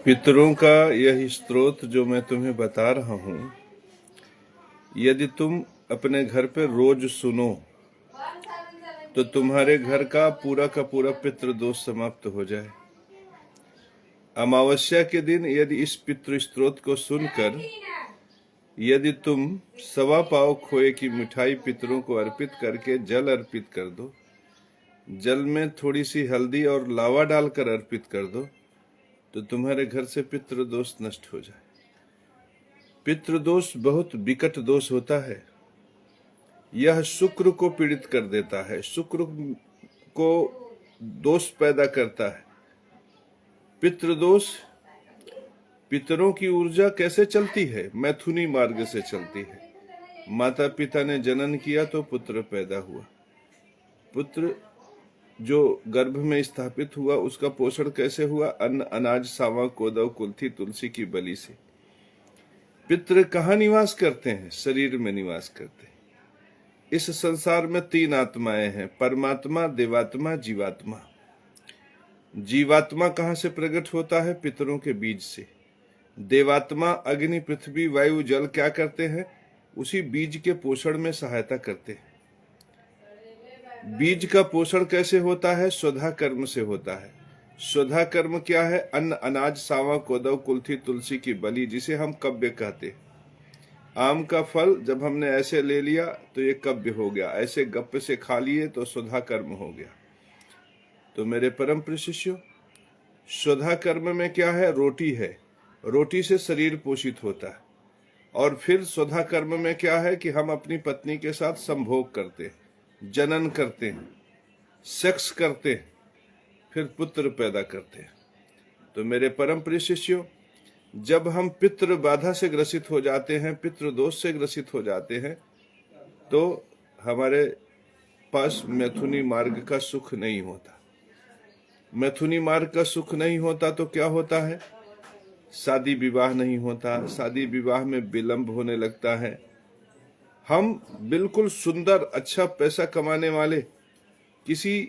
पितरों का यह स्रोत जो मैं तुम्हें बता रहा हूं, यदि तुम अपने घर पे रोज सुनो तो तुम्हारे घर का पूरा पितृ दोष समाप्त हो जाए। अमावस्या के दिन यदि इस पितृ स्त्रोत को सुनकर यदि तुम 1.25 पाव खोए की मिठाई पितरों को अर्पित करके जल अर्पित कर दो, जल में थोड़ी सी हल्दी और लावा डालकर अर्पित कर दो, तो तुम्हारे घर से पितृ दोष नष्ट हो जाए। पितृ दोष बहुत विकट दोष होता है। यह शुक्र को पीड़ित कर देता है, शुक्र को दोष पैदा करता है। पितृदोष, पितरों की ऊर्जा कैसे चलती है? मैथुनी मार्ग से चलती है। माता पिता ने जनन किया तो पुत्र पैदा हुआ। पुत्र जो गर्भ में स्थापित हुआ उसका पोषण कैसे हुआ? अन्न, अनाज, सावा, कोदव, कुल्थी, तुलसी की बलि से। पितृ कहाँ निवास करते हैं? शरीर में निवास करते हैं। इस संसार में 3 आत्माएं हैं, परमात्मा, देवात्मा, जीवात्मा। जीवात्मा कहाँ से प्रकट होता है? पितरों के बीज से। देवात्मा अग्नि, पृथ्वी, वायु, जल क्या करते हैं? उसी बीज के पोषण में सहायता करते हैं। बीज का पोषण कैसे होता है? स्वधा कर्म से होता है। स्वधा कर्म क्या है? अन्न, अनाज, सावा, कोदव, कुल्थी, तुलसी की बलि, जिसे हम कव्य कहते हैं। आम का फल जब हमने ऐसे ले लिया तो ये कव्य हो गया, ऐसे गप्प से खा लिए तो स्वधा कर्म हो गया। तो मेरे परम प्रिय शिष्यों, स्वधा कर्म में क्या है? रोटी है। रोटी से शरीर पोषित होता है। और फिर स्वधा कर्म में क्या है कि हम अपनी पत्नी के साथ संभोग करते हैं, जनन करते हैं, सेक्स करते हैं, फिर पुत्र पैदा करते हैं। तो मेरे परम प्रिय शिष्यों, जब हम पितृ बाधा से ग्रसित हो जाते हैं, पितृ दोष से ग्रसित हो जाते हैं, तो हमारे पास मैथुनी मार्ग का सुख नहीं होता। मैथुनी मार्ग का सुख नहीं होता तो क्या होता है? शादी विवाह नहीं होता, शादी विवाह में विलंब होने लगता है। हम बिल्कुल सुंदर, अच्छा पैसा कमाने वाले किसी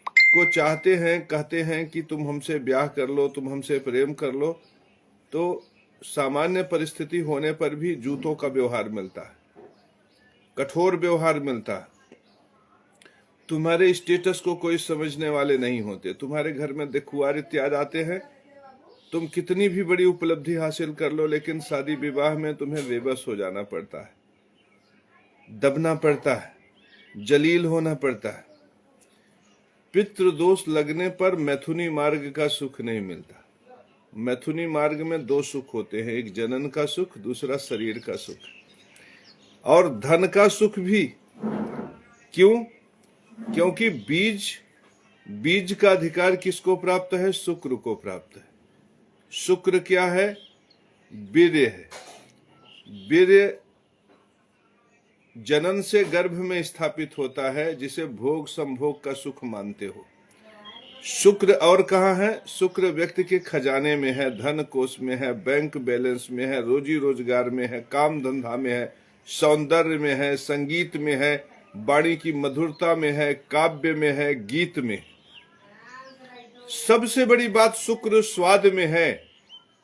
को चाहते हैं, कहते हैं कि तुम हमसे ब्याह कर लो, तुम हमसे प्रेम कर लो, तो सामान्य परिस्थिति होने पर भी जूतों का व्यवहार मिलता है, कठोर व्यवहार मिलता है। तुम्हारे स्टेटस को कोई समझने वाले नहीं होते। तुम्हारे घर में देखुआर इत्यादि आते हैं, तुम कितनी भी बड़ी उपलब्धि हासिल कर लो, लेकिन शादी विवाह में तुम्हें बेबस हो जाना पड़ता है, दबना पड़ता है, जलील होना पड़ता है। पितृ दोष लगने पर मैथुनी मार्ग का सुख नहीं मिलता। मैथुनी मार्ग में 2 सुख होते हैं, एक जनन का सुख, दूसरा शरीर का सुख। और धन का सुख भी। क्यों? क्योंकि बीज का अधिकार किसको प्राप्त है? शुक्र को प्राप्त है। शुक्र क्या है? वीर्य है। वीर्य जनन से गर्भ में स्थापित होता है, जिसे भोग संभोग का सुख मानते हो। शुक्र और कहाँ है? शुक्र व्यक्ति के खजाने में है, धन कोष में है, बैंक बैलेंस में है, रोजी रोजगार में है, काम धंधा में है, सौंदर्य में है, संगीत में है, वाणी की मधुरता में है, काव्य में है, गीत में। सबसे बड़ी बात शुक्र स्वाद में है।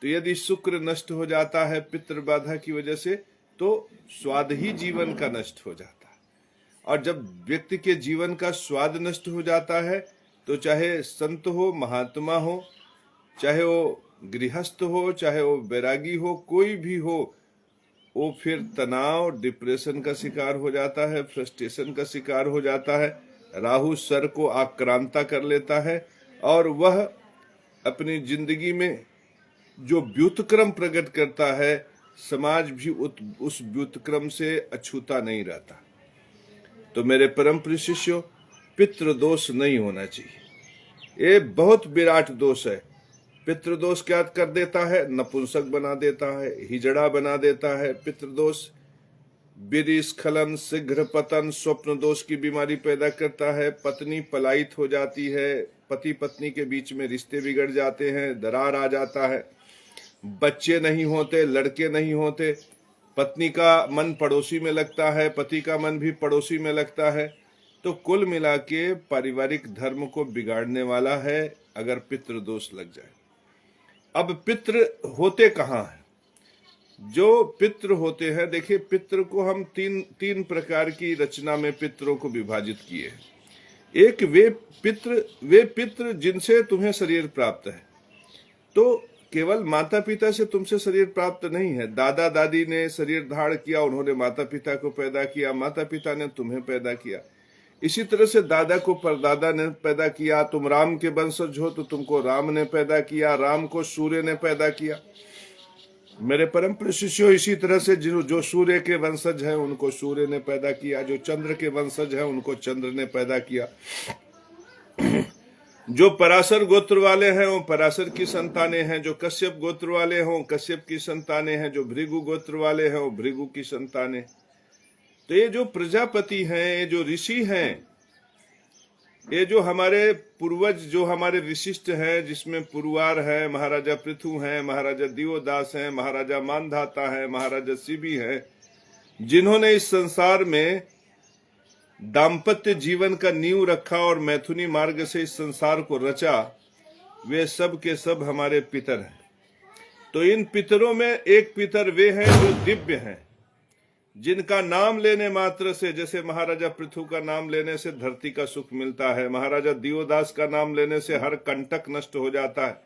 तो यदि शुक्र नष्ट हो जाता है पितृ बाधा की वजह से, तो स्वाद ही जीवन का नष्ट हो जाता है। और जब व्यक्ति के जीवन का स्वाद नष्ट हो जाता है, तो चाहे संत हो, महात्मा हो, चाहे वो गृहस्थ हो, चाहे वो बैरागी हो, कोई भी हो, वो फिर तनाव, डिप्रेशन का शिकार हो जाता है, फ्रस्ट्रेशन का शिकार हो जाता है। राहु सर को आक्रांता कर लेता है और वह अपनी जिंदगी में जो व्युतक्रम प्रकट करता है, समाज भी उस व्युतक्रम से अछूता नहीं रहता। तो मेरे परम प्रिय शिष्यों, पितृ दोष नहीं होना चाहिए। ये बहुत विराट दोष है। पितृ दोष क्या कर देता है? नपुंसक बना देता है, हिजड़ा बना देता है। पितृ दोष वीर्य स्खलन, शीघ्र पतन, स्वप्न दोष की बीमारी पैदा करता है। पत्नी पलायित हो जाती है, पति पत्नी के बीच में रिश्ते बिगड़ जाते हैं, दरार आ जाता है, बच्चे नहीं होते, लड़के नहीं होते, पत्नी का मन पड़ोसी में लगता है, पति का मन भी पड़ोसी में लगता है। तो कुल मिला के पारिवारिक धर्म को बिगाड़ने वाला है अगर पितृ दोष लग जाए। अब पितृ होते कहाँ हैं? जो पितृ होते हैं, देखिए पितृ को हम तीन प्रकार की रचना में पितरों को विभाजित किए हैं। एक वे पितृ जिनसे तुम्हें शरीर प्राप्त है। तो केवल माता पिता से तुमसे शरीर प्राप्त नहीं है। दादा दादी ने शरीर धारण किया, उन्होंने माता पिता को पैदा किया, माता पिता ने तुम्हें पैदा किया। इसी तरह से दादा को परदादा ने पैदा किया। तुम राम के वंशज हो तो तुमको राम ने पैदा किया, राम को सूर्य ने पैदा किया। मेरे परम प्रिय शिष्यों, इसी तरह से जो सूर्य के वंशज हैं उनको सूर्य ने पैदा किया, जो चंद्र के वंशज हैं उनको चंद्र ने पैदा किया। जो पराशर गोत्र वाले हैं वो पराशर की संतानें हैं, जो कश्यप गोत्र वाले हों कश्यप की संतानें हैं, जो भृगु गोत्र वाले हैं वो भृगु की संतानें। तो ये जो प्रजापति हैं, ये जो ऋषि हैं, ये जो हमारे पूर्वज, जो हमारे विशिष्ट हैं, जिसमें पुरवार है, महाराजा पृथु हैं, महाराजा दिवोदास हैं, महाराजा मानधाता है, महाराजा शिवी हैं, जिन्होंने इस संसार में दाम्पत्य जीवन का नींव रखा और मैथुनी मार्ग से इस संसार को रचा, वे सब के सब हमारे पितर हैं। तो इन पितरों में एक पितर वे हैं जो दिव्य हैं, जिनका नाम लेने मात्र से, जैसे महाराजा पृथु का नाम लेने से धरती का सुख मिलता है, महाराजा दिवोदास का नाम लेने से हर कंटक नष्ट हो जाता है,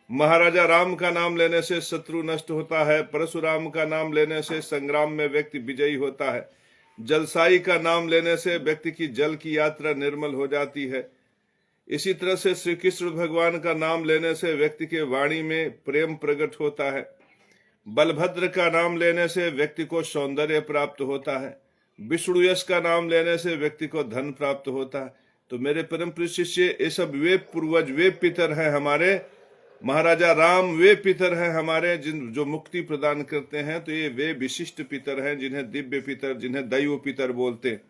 महाराजा राम का नाम लेने से शत्रु नष्ट होता है, परशुराम का नाम लेने से संग्राम में व्यक्ति विजयी होता है, जलसाई का नाम लेने से व्यक्ति की जल की यात्रा निर्मल हो जाती है। इसी तरह से श्री कृष्ण भगवान का नाम लेने से व्यक्ति के वाणी में प्रेम प्रकट होता है, बलभद्र का नाम लेने से व्यक्ति को सौंदर्य प्राप्त होता है, विष्णु यश का नाम लेने से व्यक्ति को धन प्राप्त होता है। तो मेरे परम प्रिय शिष्य, ये सब वे पूर्वज, वे पितर हैं हमारे। महाराजा राम वे पितर हैं हमारे, जो मुक्ति प्रदान करते हैं। तो ये वे विशिष्ट पितर हैं जिन्हें दिव्य पितर, जिन्हें दैव पितर बोलते हैं।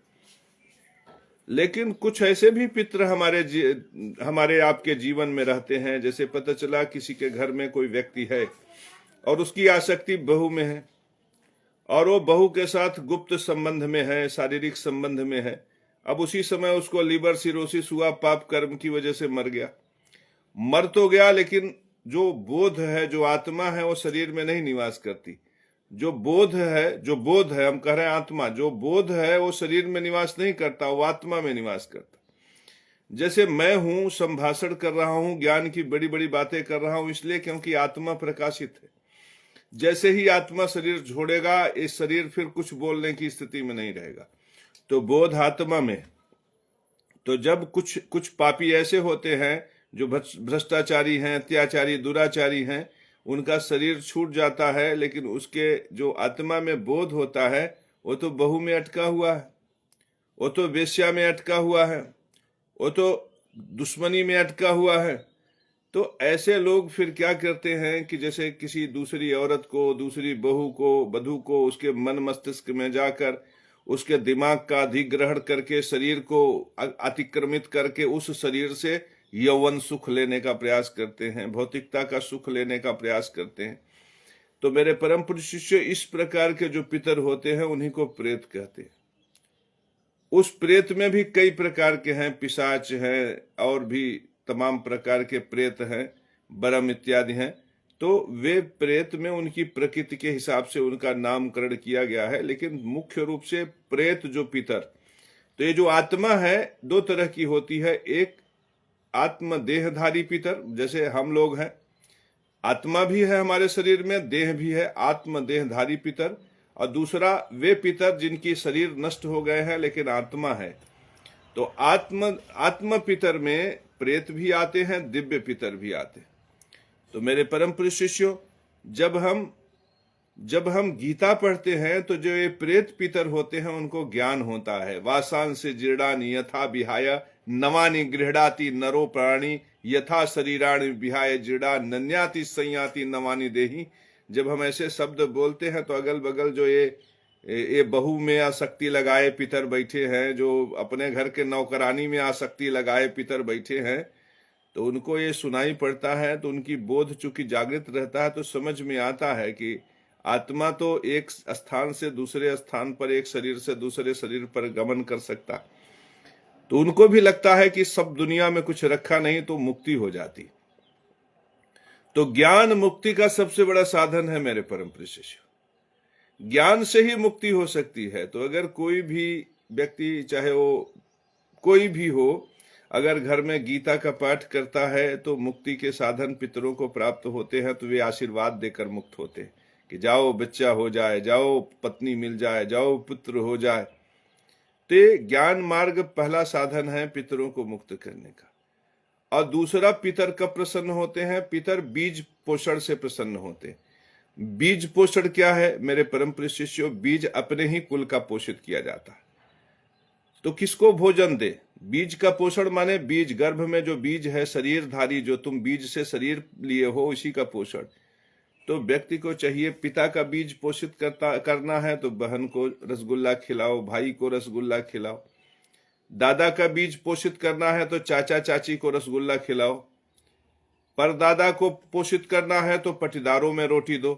लेकिन कुछ ऐसे भी पितर हमारे आपके जीवन में रहते हैं। जैसे पता चला किसी के घर में कोई व्यक्ति है और उसकी आसक्ति बहू में है, और वो बहू के साथ गुप्त संबंध में है, शारीरिक संबंध में है। अब उसी समय उसको लीवर सिरोसिस हुआ, पाप कर्म की वजह से मर गया। मर तो गया, लेकिन जो बोध है, जो आत्मा है, वो शरीर में नहीं निवास करती। जो बोध है, हम कह रहे हैं आत्मा, जो बोध है वो शरीर में निवास नहीं करता, वो आत्मा में निवास करता। जैसे मैं हूं, संभाषण कर रहा हूं, ज्ञान की बड़ी बड़ी बातें कर रहा हूं, इसलिए क्योंकि आत्मा प्रकाशित है। जैसे ही आत्मा शरीर छोड़ेगा, इस शरीर फिर कुछ बोलने की स्थिति में नहीं रहेगा। तो बोध आत्मा में। तो जब कुछ पापी ऐसे होते हैं जो भ्रष्टाचारी हैं, अत्याचारी, दुराचारी हैं, उनका शरीर छूट जाता है, लेकिन उसके जो आत्मा में बोध होता है वो तो बहू में अटका हुआ है, वो तो वेश्या में अटका हुआ है, वो तो दुश्मनी में अटका हुआ है। तो ऐसे लोग फिर क्या करते हैं कि जैसे किसी दूसरी औरत को, दूसरी बहू को, वधू को उसके मन मस्तिष्क में जाकर उसके दिमाग का अधिग्रहण करके शरीर को अतिक्रमित करके उस शरीर से यौवन सुख लेने का प्रयास करते हैं, भौतिकता का सुख लेने का प्रयास करते हैं। तो मेरे परम पुरुष शिष्य, इस प्रकार के जो पितर होते हैं उन्हीं को प्रेत कहते हैं। उस प्रेत में भी कई प्रकार के हैं, पिशाच हैं और भी तमाम प्रकार के प्रेत हैं, बरम इत्यादि हैं। तो वे प्रेत में उनकी प्रकृति के हिसाब से उनका नामकरण किया गया है। लेकिन मुख्य रूप से प्रेत जो पितर, तो ये जो आत्मा है दो तरह की होती है। एक आत्म देहधारी पितर, जैसे हम लोग हैं, आत्मा भी है हमारे शरीर में, देह भी है, आत्म देहधारी पितर। और दूसरा वे पितर जिनकी शरीर नष्ट हो गए हैं लेकिन आत्मा है। तो आत्म पितर में प्रेत भी आते हैं, दिव्य पितर भी आते हैं। तो मेरे परम प्रिय शिष्यों, जब हम गीता पढ़ते हैं तो जो ये प्रेत पितर होते हैं उनको ज्ञान होता है। वासांस जीर्णानि यथा विहाय नवानि गृह्णाति नरो प्राणी यथा शरीराणि विहाय जीर्णा नन्याति संयाति नवानि देहि। जब हम ऐसे शब्द बोलते हैं तो अगल बगल जो ये बहू में आसक्ति लगाए पितर बैठे हैं, जो अपने घर के नौकरानी में आसक्ति लगाए पितर बैठे हैं, तो उनको ये सुनाई पड़ता है। तो उनकी बोध चूंकि जागृत रहता है तो समझ में आता है कि आत्मा तो एक स्थान से दूसरे स्थान पर, एक शरीर से दूसरे शरीर पर गमन कर सकता। तो उनको भी लगता है कि सब दुनिया में कुछ रखा नहीं तो मुक्ति हो जाती। तो ज्ञान मुक्ति का सबसे बड़ा साधन है मेरे परम प्रिय शिष्य। ज्ञान से ही मुक्ति हो सकती है। तो अगर कोई भी व्यक्ति, चाहे वो कोई भी हो, अगर घर में गीता का पाठ करता है तो मुक्ति के साधन पितरों को प्राप्त होते हैं, तो वे आशीर्वाद देकर मुक्त होते हैं कि जाओ बच्चा हो जाए, जाओ पत्नी मिल जाए, जाओ पुत्र हो जाए। तो ये ज्ञान मार्ग पहला साधन है पितरों को मुक्त करने का। और दूसरा, पितर कब प्रसन्न होते हैं? पितर बीज पोषण से प्रसन्न होते हैं। बीज पोषण क्या है मेरे परम प्रिय शिष्यों? बीज अपने ही कुल का पोषित किया जाता है। तो किसको भोजन दे? बीज का पोषण माने बीज, गर्भ में जो बीज है शरीरधारी, जो तुम बीज से शरीर लिए हो, इसी का पोषण। तो व्यक्ति को चाहिए, पिता का बीज पोषित करना है तो बहन को रसगुल्ला खिलाओ, भाई को रसगुल्ला खिलाओ। दादा का बीज पोषित करना है तो चाचा चाची को रसगुल्ला खिलाओ। परदादा को पोषित करना है तो पटीदारों में रोटी दो।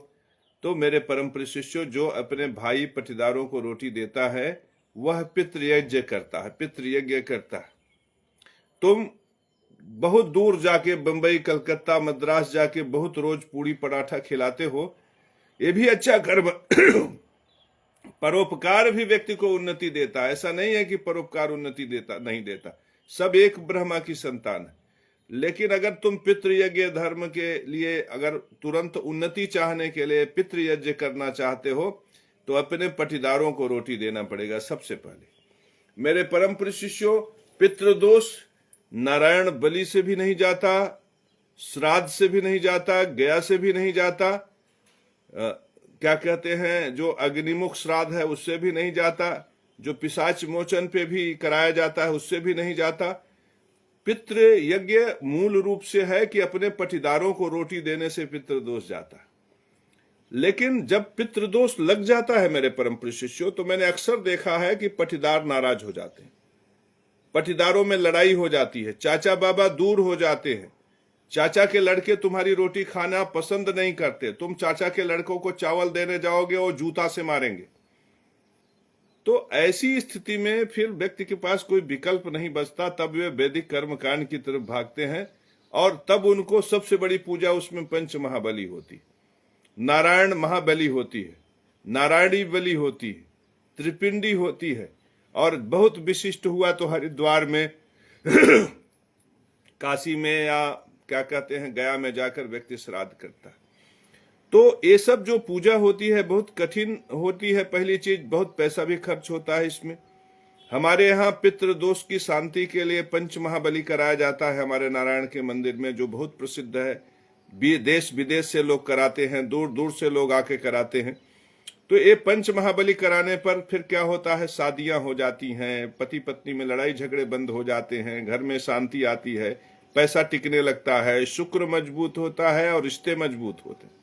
तो मेरे परम प्रिय शिष्यों, जो अपने भाई पटीदारों को रोटी देता है वह पितृयज्ञ करता है, पितृयज्ञ करता है। तुम बहुत दूर जाके, बंबई, कलकत्ता, मद्रास जाके बहुत रोज पूड़ी पराठा खिलाते हो, ये भी अच्छा कर्म। परोपकार भी व्यक्ति को उन्नति देता है। ऐसा नहीं है कि परोपकार उन्नति देता नहीं देता, सब एक ब्रह्मा की संतान है। लेकिन अगर तुम पितृयज्ञ धर्म के लिए, अगर तुरंत उन्नति चाहने के लिए पितृयज्ञ करना चाहते हो, तो अपने पटीदारों को रोटी देना पड़ेगा सबसे पहले। मेरे परम प्रिय शिष्यों, पितृदोष नारायण बलि से भी नहीं जाता, श्राद्ध से भी नहीं जाता, गया से भी नहीं जाता, क्या कहते हैं, जो अग्निमुख श्राद्ध है उससे भी नहीं जाता, जो पिशाच मोचन पे भी कराया जाता है उससे भी नहीं जाता। पितृ यज्ञ मूल रूप से है कि अपने पटीदारों को रोटी देने से पितृदोष जाता है। लेकिन जब पितृदोष लग जाता है मेरे परम प्रिय शिष्यों, तो मैंने अक्सर देखा है कि पटीदार नाराज हो जाते हैं, पटीदारों में लड़ाई हो जाती है, चाचा बाबा दूर हो जाते हैं, चाचा के लड़के तुम्हारी रोटी खाना पसंद नहीं करते, तुम चाचा के लड़कों को चावल देने जाओगे वो जूता से मारेंगे। तो ऐसी स्थिति में फिर व्यक्ति के पास कोई विकल्प नहीं बचता, तब वे वैदिक कर्मकांड की तरफ भागते हैं। और तब उनको सबसे बड़ी पूजा उसमें पंच महाबली होती, नारायण महाबली होती है, नारायणी बलि होती है, त्रिपिंडी होती है, और बहुत विशिष्ट हुआ तो हरिद्वार में काशी में, या क्या कहते हैं, गया में जाकर व्यक्ति श्राद्ध करता है। तो ये सब जो पूजा होती है बहुत कठिन होती है। पहली चीज, बहुत पैसा भी खर्च होता है इसमें। हमारे यहाँ पितृदोष की शांति के लिए पंच महाबली कराया जाता है हमारे नारायण के मंदिर में, जो बहुत प्रसिद्ध है। देश विदेश से लोग कराते हैं, दूर दूर से लोग आके कराते हैं। तो ये पंच महाबली कराने पर फिर क्या होता है, शादियां हो जाती हैं, पति पत्नी में लड़ाई झगड़े बंद हो जाते हैं, घर में शांति आती है, पैसा टिकने लगता है, शुक्र मजबूत होता है और रिश्ते मजबूत होते हैं।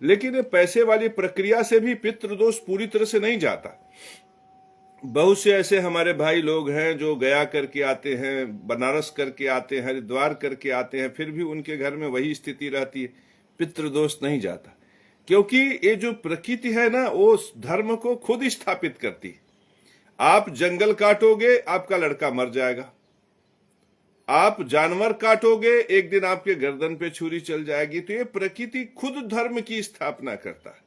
लेकिन पैसे वाली प्रक्रिया से भी पितृदोष पूरी तरह से नहीं जाता। बहुत से ऐसे हमारे भाई लोग हैं जो गया करके आते हैं, बनारस करके आते हैं, हरिद्वार करके आते हैं, फिर भी उनके घर में वही स्थिति रहती है, पितृदोष नहीं जाता। क्योंकि ये जो प्रकृति है ना, वो धर्म को खुद स्थापित करती है। आप जंगल काटोगे, आपका लड़का मर जाएगा। आप जानवर काटोगे, एक दिन आपके गर्दन पे छुरी चल जाएगी। तो ये प्रकृति खुद धर्म की स्थापना करता है।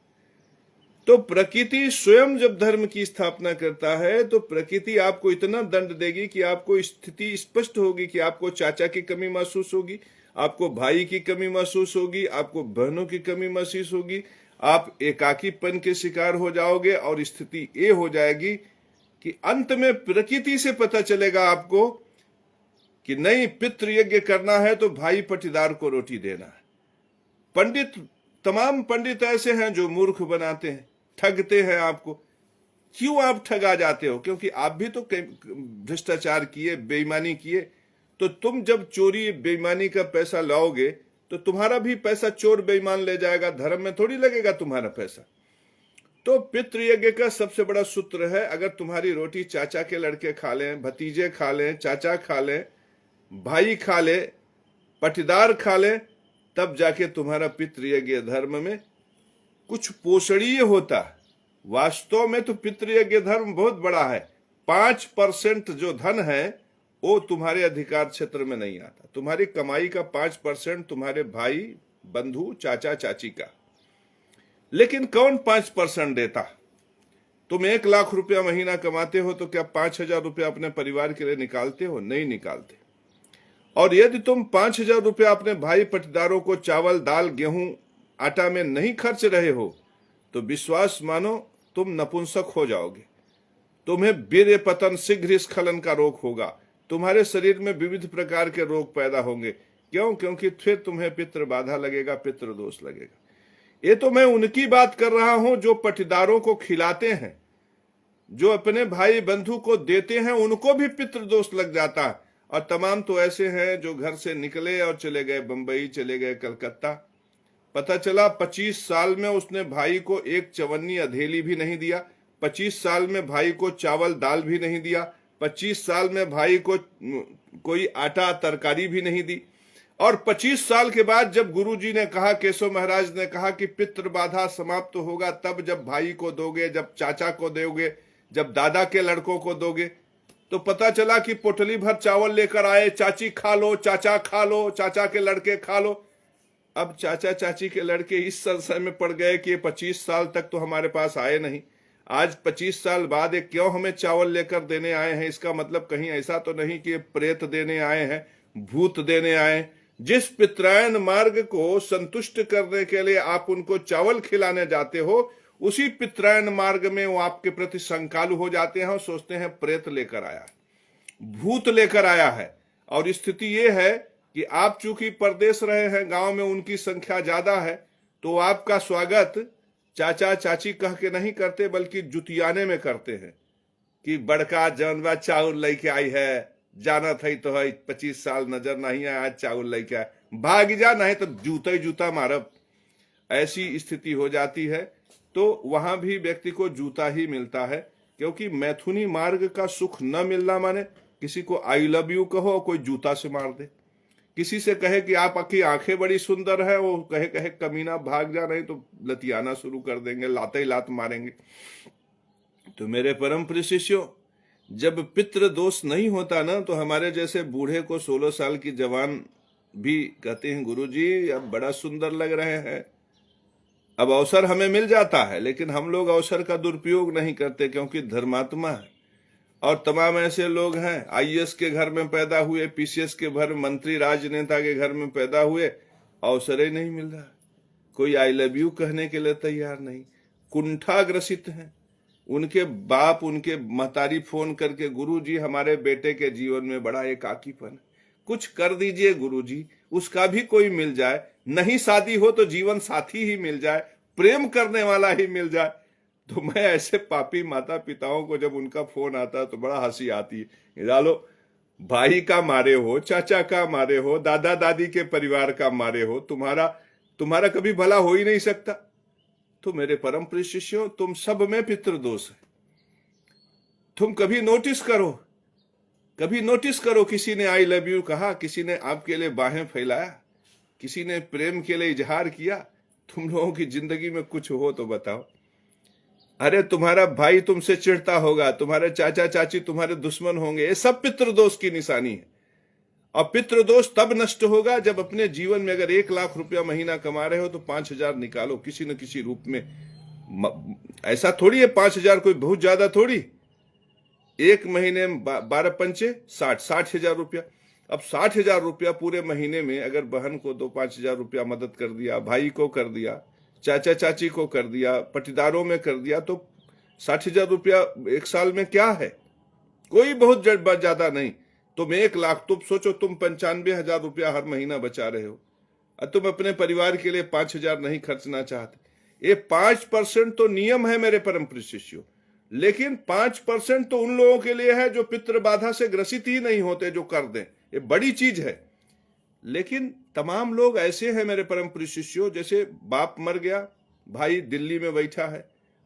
तो प्रकृति स्वयं जब धर्म की स्थापना करता है, तो प्रकृति आपको इतना दंड देगी कि आपको स्थिति स्पष्ट होगी कि आपको चाचा की कमी महसूस होगी, आपको भाई की कमी महसूस होगी, आपको बहनों की कमी महसूस होगी, आप एकाकीपन के शिकार हो जाओगे। और स्थिति ये हो जाएगी कि अंत में प्रकृति से पता चलेगा आपको कि नहीं, पितृयज्ञ करना है तो भाई पटीदार को रोटी देना है। पंडित, तमाम पंडित ऐसे हैं जो मूर्ख बनाते हैं, ठगते हैं आपको। क्यों आप ठगा जाते हो? क्योंकि आप भी तो भ्रष्टाचार किए, बेईमानी किए। तो तुम जब चोरी बेईमानी का पैसा लाओगे तो तुम्हारा भी पैसा चोर बेईमान ले जाएगा, धर्म में थोड़ी लगेगा तुम्हारा पैसा। तो पितृयज्ञ का सबसे बड़ा सूत्र है, अगर तुम्हारी रोटी चाचा के लड़के खा लें, भतीजे खा लें, चाचा खा लें, भाई खा ले, पटीदार खा ले, तब जाके तुम्हारा पितृयज्ञ धर्म में कुछ पोषणीय होता है। वास्तव में तो पितृयज्ञ धर्म बहुत बड़ा है। 5% जो धन है वो तुम्हारे अधिकार क्षेत्र में नहीं आता। तुम्हारी कमाई का 5% तुम्हारे भाई बंधु चाचा चाची का। लेकिन कौन 5% देता? तुम 1 लाख रुपया महीना कमाते हो तो क्या 5,000 रुपया अपने परिवार के लिए निकालते हो? नहीं निकालते। और यदि तुम 5,000 रुपया अपने भाई पटीदारों को चावल दाल गेहूं आटा में नहीं खर्च रहे हो तो विश्वास मानो तुम नपुंसक हो जाओगे। तुम्हें वीर्य पतन शीघ्र स्खलन का रोग होगा। तुम्हारे शरीर में विविध प्रकार के रोग पैदा होंगे। क्यों? क्योंकि फिर तुम्हें पितृ बाधा लगेगा, पितृ दोष लगेगा। ये तो मैं उनकी बात कर रहा हूं जो पटीदारों को खिलाते हैं, जो अपने भाई बंधु को देते हैं, उनको भी पितृ दोष लग जाता है। और तमाम तो ऐसे हैं जो घर से निकले और चले गए बंबई, चले गए कलकत्ता। पता चला 25 साल में उसने भाई को एक चवन्नी अधेली भी नहीं दिया, 25 साल में भाई को चावल दाल भी नहीं दिया, 25 साल में भाई को कोई आटा तरकारी भी नहीं दी। और 25 साल के बाद जब गुरुजी ने कहा, केशव महाराज ने कहा कि पितृ बाधा समाप्त तो होगा तब जब भाई को दोगे, जब चाचा को दोगे, जब दादा के लड़कों को दोगे, तो पता चला कि पोटली भर चावल लेकर आए, चाची खा लो, चाचा खा लो, चाचा के लड़के खा लो। अब चाचा चाची के लड़के इस संशय में पड़ गए कि 25 साल तक तो हमारे पास आए नहीं, आज 25 साल बाद ये क्यों हमें चावल लेकर देने आए हैं? इसका मतलब कहीं ऐसा तो नहीं कि प्रेत देने आए हैं, भूत देने आए। जिस पितरायन मार्ग को संतुष्ट करने के लिए आप उनको चावल खिलाने जाते हो, उसी पितरायन मार्ग में वो आपके प्रति शंकालु हो जाते हैं और सोचते हैं प्रेत लेकर आया, भूत लेकर आया है। और स्थिति ये है कि आप चूंकि परदेश रहे हैं, गांव में उनकी संख्या ज्यादा है, तो आपका स्वागत चाचा चाची कह के नहीं करते बल्कि जुतियाने में करते हैं कि बड़का जानवा चाउर लेके आई है, जाना था तो है 25 साल नजर नहीं आया, आज चाउर लेके आए, भाग जा, नहीं तो जूता ही जूता मारब। ऐसी स्थिति हो जाती है। तो वहां भी व्यक्ति को जूता ही मिलता है, क्योंकि मैथुनी मार्ग का सुख न मिलना माने किसी को आई लव यू कहो कोई जूता से मार दे, किसी से कहे कि आपकी आंखें बड़ी सुंदर है, वो कहे कहे कमीना भाग जा, नहीं तो लतियाना शुरू कर देंगे, लाते ही लात मारेंगे। तो मेरे परम प्रिय शिष्यों, जब पितृ दोष नहीं होता ना, तो हमारे जैसे बूढ़े को 16 साल की जवान भी कहते हैं गुरुजी अब बड़ा सुंदर लग रहे हैं। अब अवसर हमें मिल जाता है, लेकिन हम लोग अवसर का दुरुपयोग नहीं करते, क्योंकि धर्मात्मा है। और तमाम ऐसे लोग हैं, आईएएस के घर में पैदा हुए, पीसीएस के घर मंत्री राजनेता के घर में पैदा हुए, अवसर ही नहीं मिल रहा, कोई आई लव यू कहने के लिए तैयार नहीं, कुंठाग्रसित हैं। उनके बाप उनके महतारी फोन करके गुरुजी हमारे बेटे के जीवन में बड़ा एकाकीपन, कुछ कर दीजिए गुरुजी, उसका भी कोई मिल जाए, नहीं शादी हो तो जीवन साथी ही मिल जाए, प्रेम करने वाला ही मिल जाए। तो मैं ऐसे पापी माता पिताओं को जब उनका फोन आता तो बड़ा हंसी आती है। डालो भाई का मारे हो, चाचा का मारे हो, दादा दादी के परिवार का मारे हो, तुम्हारा कभी भला हो ही नहीं सकता। तो मेरे परम प्रिय शिष्यों, तुम सब में पितृदोष है। तुम कभी नोटिस करो, किसी ने आई लव यू कहा, किसी ने आपके लिए बाहें फैलाया, किसी ने प्रेम के लिए इजहार किया। तुम लोगों की जिंदगी में कुछ हो तो बताओ। अरे तुम्हारा भाई तुमसे चिढ़ता होगा, तुम्हारे चाचा चाची तुम्हारे दुश्मन होंगे, ये सब पितृदोष की निशानी है। और पितृदोष तब नष्ट होगा जब अपने जीवन में अगर 1 लाख रुपया महीना कमा रहे हो तो 5,000 निकालो किसी न किसी रूप में। ऐसा थोड़ी है 5,000 कोई बहुत ज्यादा थोड़ी, एक महीने में 12 पंचे 60,000 रुपया। अब 60,000 रुपया पूरे महीने में अगर बहन को 5,000 रुपया मदद कर दिया, भाई को कर दिया, चाचा चाची को कर दिया, पटीदारों में कर दिया, तो 60,000 रुपया एक साल में क्या है, कोई बहुत ज्यादा नहीं। तुम 1 लाख, तुम सोचो तुम 95,000 रुपया हर महीना बचा रहे हो और तुम अपने परिवार के लिए 5,000 नहीं खर्चना चाहते। ये 5% तो नियम है मेरे परम प्रिय शिष्यों, लेकिन 5% तो उन लोगों के लिए है जो पितृ बाधा से ग्रसित ही नहीं होते, जो कर दें, ये बड़ी चीज है। लेकिन तमाम लोग ऐसे हैं मेरे परम प्रिय शिष्यों, जैसे बाप मर गया, भाई दिल्ली में बैठा है,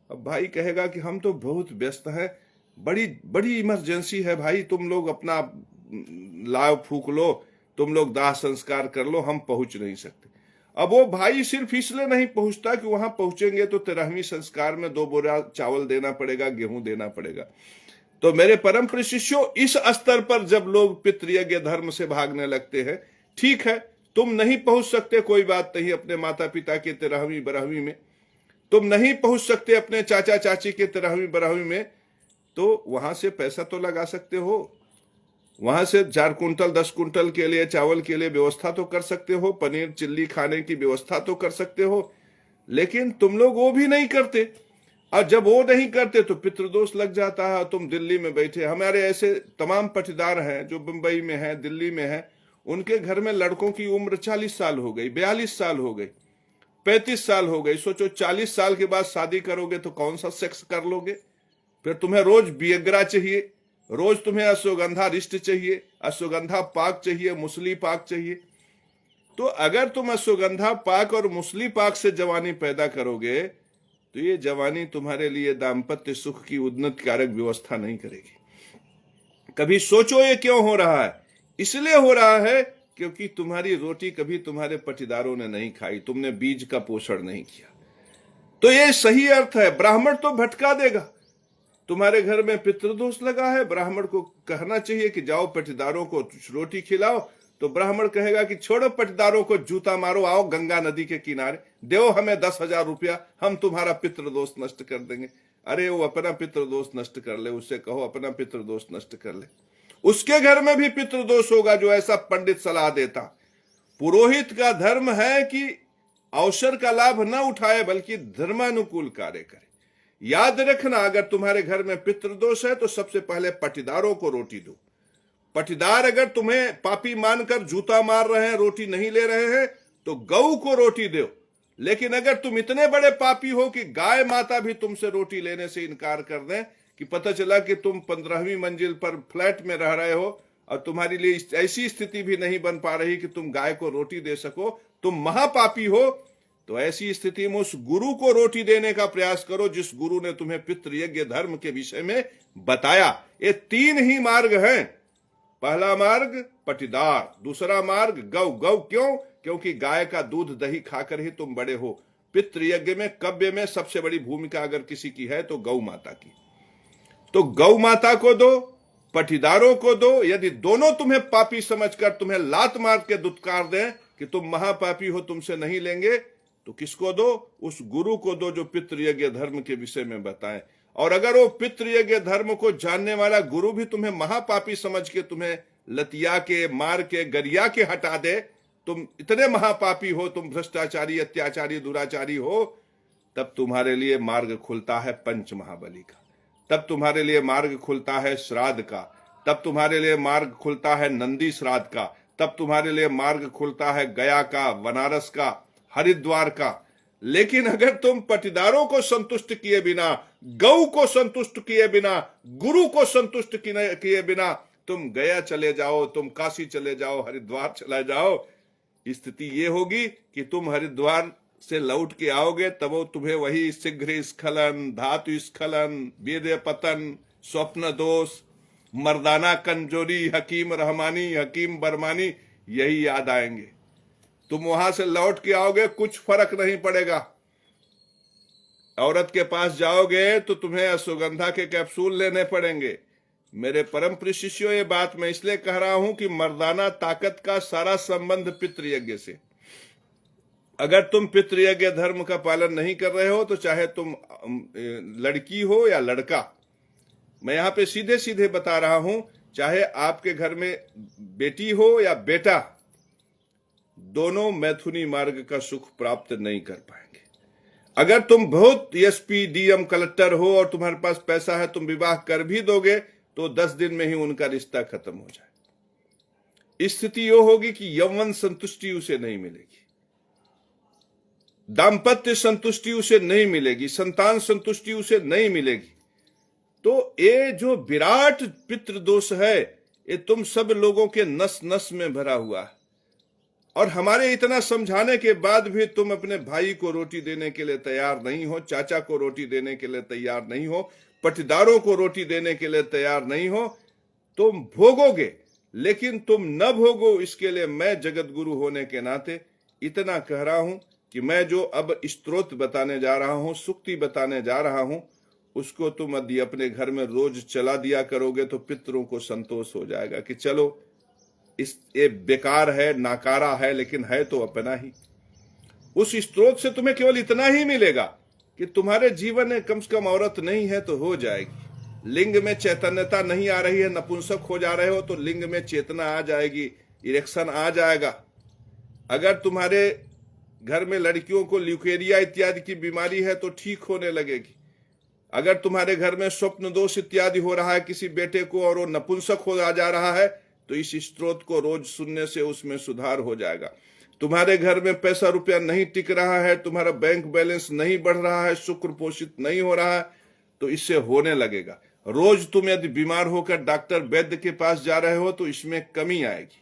अब भाई कहेगा कि हम तो बहुत व्यस्त हैं, बड़ी बड़ी इमरजेंसी है भाई, तुम लोग अपना लाव फूक लो, तुम लोग दाह संस्कार कर लो, हम पहुंच नहीं सकते। अब वो भाई सिर्फ इसलिए नहीं पहुंचता कि वहां पहुंचेंगे तो 13वीं संस्कार में 2 बोरा चावल देना पड़ेगा, गेहूं देना पड़ेगा। तो मेरे परम प्रिय शिष्यों, इस स्तर पर जब लोग पितृयज्ञ धर्म से भागने लगते हैं, ठीक है तुम नहीं पहुंच सकते, कोई बात नहीं, अपने माता पिता के 13वीं 12वीं में तुम नहीं पहुंच सकते, अपने चाचा चाची के 13वीं 12वीं में, तो वहां से पैसा तो लगा सकते हो, वहां से 4 कुंटल 10 कुंटल के लिए चावल के लिए व्यवस्था तो कर सकते हो, पनीर चिल्ली खाने की व्यवस्था तो कर सकते हो। लेकिन तुम लोग वो भी नहीं करते, और जब वो नहीं करते तो पितृदोष लग जाता है। तुम दिल्ली में बैठे, हमारे ऐसे तमाम पटीदार हैं जो मुंबई में हैं, दिल्ली में हैं, उनके घर में लड़कों की उम्र 40 साल हो गई, 42 साल हो गई, 35 साल हो गई। सोचो 40 साल के बाद शादी करोगे तो कौन सा सेक्स कर लोगे? फिर तुम्हें रोज वियग्रा चाहिए, रोज तुम्हें अश्वगंधा रिष्ट चाहिए, अश्वगंधा पाक चाहिए, मुसली पाक चाहिए। तो अगर तुम अश्वगंधा पाक और मुसली पाक से जवानी पैदा करोगे तो ये जवानी तुम्हारे लिए दाम्पत्य सुख की उन्नत कारक व्यवस्था नहीं करेगी। कभी सोचो ये क्यों हो रहा है? इसलिए हो रहा है क्योंकि तुम्हारी रोटी कभी तुम्हारे पटीदारों ने नहीं खाई, तुमने बीज का पोषण नहीं किया। तो ये सही अर्थ है, ब्राह्मण तो भटका देगा। तुम्हारे घर में पितृदोष लगा है, ब्राह्मण को कहना चाहिए कि जाओ पटीदारों को रोटी खिलाओ, तो ब्राह्मण कहेगा कि छोड़ो पटीदारों को, जूता मारो, आओ गंगा नदी के किनारे, दो हमें 10,000 रुपया, हम तुम्हारा पितृदोष नष्ट कर देंगे। अरे वो अपना पितृदोष नष्ट कर ले, उससे कहो अपना पितृदोष नष्ट कर ले। उसके घर में भी पितृदोष होगा जो ऐसा पंडित सलाह देता। पुरोहित का धर्म है कि अवसर का लाभ न उठाए बल्कि धर्मानुकूल कार्य करे। याद रखना, अगर तुम्हारे घर में पितृदोष है तो सबसे पहले पटीदारों को रोटी दो। पटीदार अगर तुम्हें पापी मानकर जूता मार रहे हैं, रोटी नहीं ले रहे हैं, तो गऊ को रोटी दो। लेकिन अगर तुम इतने बड़े पापी हो कि गाय माता भी तुमसे रोटी लेने से इनकार कर दें, कि पता चला कि तुम 15वीं मंजिल पर फ्लैट में रह रहे हो और तुम्हारे लिए ऐसी स्थिति भी नहीं बन पा रही कि तुम गाय को रोटी दे सको, तुम महापापी हो, तो ऐसी स्थिति में उस गुरु को रोटी देने का प्रयास करो जिस गुरु ने तुम्हें पितृयज्ञ धर्म के विषय में बताया। ये 3 ही मार्ग हैं। पहला मार्ग पटीदार, दूसरा मार्ग गौ। गौ क्यों? क्योंकि गाय का दूध दही खाकर ही तुम बड़े हो। पितृयज्ञ में कव्य में सबसे बड़ी भूमिका अगर किसी की है तो गौ माता की। तो गौ माता को दो, पटीदारों को दो। यदि दोनों तुम्हें पापी समझकर तुम्हें लात मार के दुत्कार दें कि तुम महापापी हो, तुमसे नहीं लेंगे, तो किसको दो? उस गुरु को दो जो पितृयज्ञ धर्म के विषय में बताए। और अगर वो पितृयज्ञ धर्म को जानने वाला गुरु भी तुम्हें महापापी समझ के तुम्हें लतिया के, मार के, गरिया के हटा दे, तुम इतने महापापी हो, तुम भ्रष्टाचारी, अत्याचारी, दुराचारी हो, तब तुम्हारे लिए मार्ग खुलता है पंच महाबली का, तब तुम्हारे लिए मार्ग खुलता है श्राद्ध का, तब तुम्हारे लिए मार्ग खुलता है नंदी श्राद्ध का, तब तुम्हारे लिए मार्ग खुलता है गया का, बनारस का, हरिद्वार का। लेकिन अगर तुम पटीदारों को संतुष्ट किए बिना, गौ को संतुष्ट किए बिना, गुरु को संतुष्ट किए बिना तुम गया चले जाओ, तुम काशी चले जाओ, हरिद्वार चले जाओ, स्थिति ये होगी कि तुम हरिद्वार से लौट के आओगे तब वो तुम्हें वही शीघ्र स्खलन, धातु स्खलन, वीर्य पतन, स्वप्न दोष, मर्दाना कंजोरी, हकीम रहमानी, हकीम बरमानी, यही याद आएंगे। तुम वहां से लौट के आओगे, कुछ फर्क नहीं पड़ेगा। औरत के पास जाओगे तो तुम्हें अश्वगंधा के कैप्सूल लेने पड़ेंगे। मेरे परम प्रिय शिष्यों, ये बात मैं इसलिए कह रहा हूं कि मर्दाना ताकत का सारा संबंध पितृयज्ञ से। अगर तुम पितृयज्ञ धर्म का पालन नहीं कर रहे हो तो चाहे तुम लड़की हो या लड़का, मैं यहां पे सीधे सीधे बता रहा हूं, चाहे आपके घर में बेटी हो या बेटा, दोनों मैथुनी मार्ग का सुख प्राप्त नहीं कर पाएंगे। अगर तुम बहुत एसपी, डीएम, कलेक्टर हो और तुम्हारे पास पैसा है, तुम विवाह कर भी दोगे तो 10 दिन में ही उनका रिश्ता खत्म हो जाए। स्थिति यह होगी कि यौवन संतुष्टि उसे नहीं मिलेगी, दाम्पत्य संतुष्टि उसे नहीं मिलेगी, संतान संतुष्टि उसे नहीं मिलेगी। तो ये जो विराट पितृदोष है, ये तुम सब लोगों के नस नस में भरा हुआ है। और हमारे इतना समझाने के बाद भी तुम अपने भाई को रोटी देने के लिए तैयार नहीं हो, चाचा को रोटी देने के लिए तैयार नहीं हो, पटीदारों को रोटी देने के लिए तैयार नहीं हो। तुम भोगोगे, लेकिन तुम न भोगो, इसके लिए मैं जगत गुरु होने के नाते इतना कह रहा हूं कि मैं जो अब स्तोत्र बताने जा रहा हूं, सुक्ति बताने जा रहा हूं, उसको तुम यदि अपने घर में रोज चला दिया करोगे तो पितरों को संतोष हो जाएगा कि चलो ये बेकार है, नाकारा है, लेकिन है तो अपना ही। उस स्रोत से तुम्हें केवल इतना ही मिलेगा कि तुम्हारे जीवन में कम से कम औरत नहीं है तो हो जाएगी, लिंग में चैतन्यता नहीं आ रही है, नपुंसक हो जा रहे हो तो लिंग में चेतना आ जाएगी, इरेक्शन आ जाएगा। अगर तुम्हारे घर में लड़कियों को ल्यूकेरिया इत्यादि की बीमारी है तो ठीक होने लगेगी। अगर तुम्हारे घर में स्वप्न दोष इत्यादि हो रहा है किसी बेटे को और वो नपुंसक हो जा रहा है तो इस स्त्रोत को रोज सुनने से उसमें सुधार हो जाएगा। तुम्हारे घर में पैसा रुपया नहीं टिक रहा है, तुम्हारा बैंक बैलेंस नहीं बढ़ रहा है, शुक्र पोषित नहीं हो रहा है, तो इससे होने लगेगा। रोज तुम यदि बीमार होकर डॉक्टर वैद्य के पास जा रहे हो तो इसमें कमी आएगी।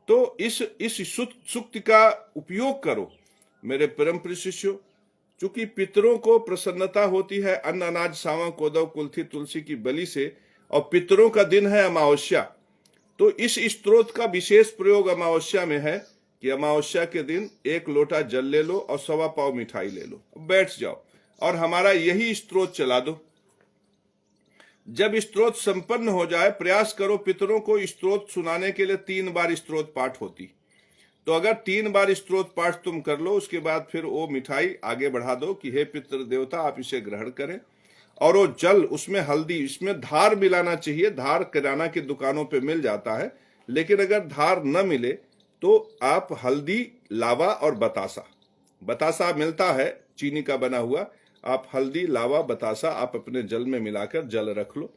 तो इस सूक्ति का उपयोग करो मेरे परम प्रिय शिष्यों। चूंकि पितरों को प्रसन्नता होती है अन्न अनाज सावा कोदव कुल्थी तुलसी की बलि से, और पितरों का दिन है अमावस्या, तो इस स्तोत्र का विशेष प्रयोग अमावस्या में है कि अमावस्या के दिन 1 लोटा जल ले लो और 1.25 पाव मिठाई ले लो, बैठ जाओ और हमारा यही स्तोत्र चला दो। जब स्तोत्र संपन्न हो जाए, प्रयास करो पितरों को स्तोत्र सुनाने के लिए 3 बार स्तोत्र पाठ होती। तो अगर 3 बार स्तोत्र पाठ तुम कर लो, उसके बाद फिर वो मिठाई आगे बढ़ा दो कि हे पितृ देवता आप इसे ग्रहण करें। और वो जल, उसमें हल्दी, इसमें धार मिलाना चाहिए। धार किराना की दुकानों पे मिल जाता है, लेकिन अगर धार न मिले तो आप हल्दी, लावा और बतासा मिलता है चीनी का बना हुआ, आप हल्दी, लावा, बतासा आप अपने जल में मिलाकर जल रख लो।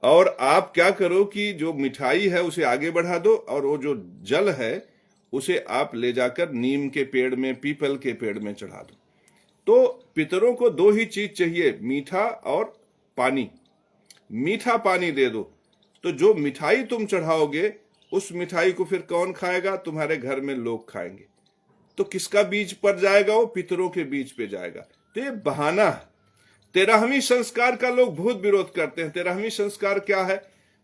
और आप क्या करो कि जो मिठाई है उसे आगे बढ़ा दो और वो जो जल है उसे आप ले जाकर नीम के पेड़ में, पीपल के पेड़ में चढ़ा दो। तो पितरों को 2 ही चीज चाहिए, मीठा और पानी। मीठा पानी दे दो, तो जो मिठाई तुम चढ़ाओगे उस मिठाई को फिर कौन खाएगा? तुम्हारे घर में लोग खाएंगे। तो किसका बीज पर जाएगा? वो पितरों के बीज पे जाएगा। तो ये बहाना है। 13वीं संस्कार का लोग बहुत विरोध करते हैं। 13वीं संस्कार क्या है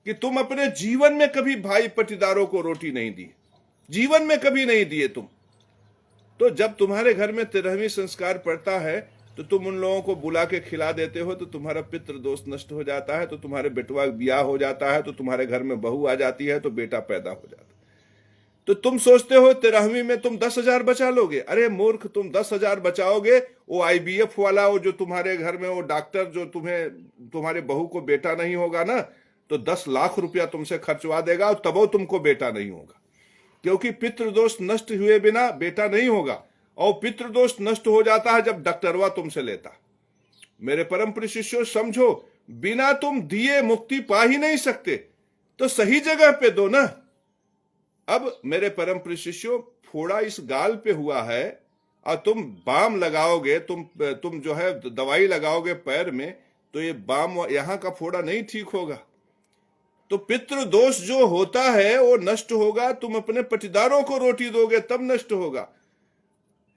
कि तुम अपने जीवन में कभी भाई पटीदारों को रोटी नहीं दी, जीवन में कभी नहीं दिए तुम। तो जब तुम्हारे घर में 13वीं संस्कार पड़ता है तो तुम उन लोगों को बुला के खिला देते हो, तो तुम्हारा पितृ दोष नष्ट हो जाता है, तो तुम्हारे बेटवा ब्याह हो जाता है, तो तुम्हारे घर में बहू आ जाती है, तो बेटा पैदा हो जाता है। तो तुम सोचते हो 13वीं में तुम 10,000 बचा लोगे। अरे मूर्ख, तुम 10,000 बचाओगे, वो IVF वाला, वो जो तुम्हारे घर में वो डॉक्टर जो तुम्हारे बहू को बेटा नहीं होगा ना, तो 10 लाख रुपया तुमसे खर्चवा देगा और तब तुमको बेटा नहीं होगा। क्योंकि पितृदोष नष्ट हुए बिना बेटा नहीं होगा, और पितृदोष नष्ट हो जाता है जब डॉक्टरवा तुमसे लेता। मेरे परम प्रिय शिष्यों, समझो, बिना तुम दिए मुक्ति पा ही नहीं सकते, तो सही जगह पे दो ना। अब मेरे परम प्रिय शिष्यों, फोड़ा इस गाल पे हुआ है और तुम बाम लगाओगे, तुम जो है दवाई लगाओगे पैर में, तो ये बाम यहां का फोड़ा नहीं ठीक होगा। तो पितृ दोष जो होता है वो नष्ट होगा, तुम अपने पटीदारों को रोटी दोगे तब नष्ट होगा।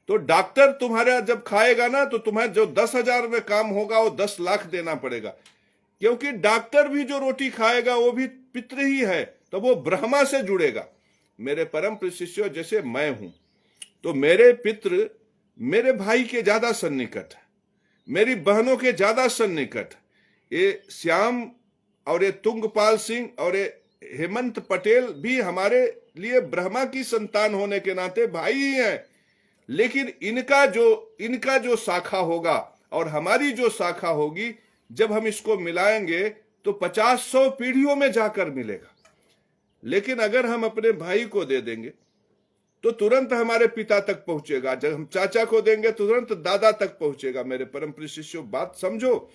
तो डॉक्टर तुम्हारा जब खाएगा ना, तो तुम्हें जो 10,000 में काम होगा वो 10 लाख देना पड़ेगा। क्योंकि डॉक्टर भी जो रोटी खाएगा वो भी पितृ ही है, तो वो ब्रह्मा से जुड़ेगा। मेरे परम प्रिय शिष्यों, जैसे मैं हूं, तो मेरे पितृ मेरे भाई के ज्यादा सन्निकट है, मेरी बहनों के ज्यादा सन्निकट। ये श्याम और ये तुंगपाल सिंह और ये हेमंत पटेल भी हमारे लिए ब्रह्मा की संतान होने के नाते भाई ही हैं। लेकिन इनका जो शाखा होगा और हमारी जो शाखा होगी, जब हम इसको मिलाएंगे तो 50-100 पीढ़ियों में जाकर मिलेगा। लेकिन अगर हम अपने भाई को दे देंगे तो तुरंत हमारे पिता तक पहुंचेगा, जब हम चाचा को देंगे तुरंत दादा तक पहुंचेगा। मेरे परम प्रिय शिष्यों, बात समझो,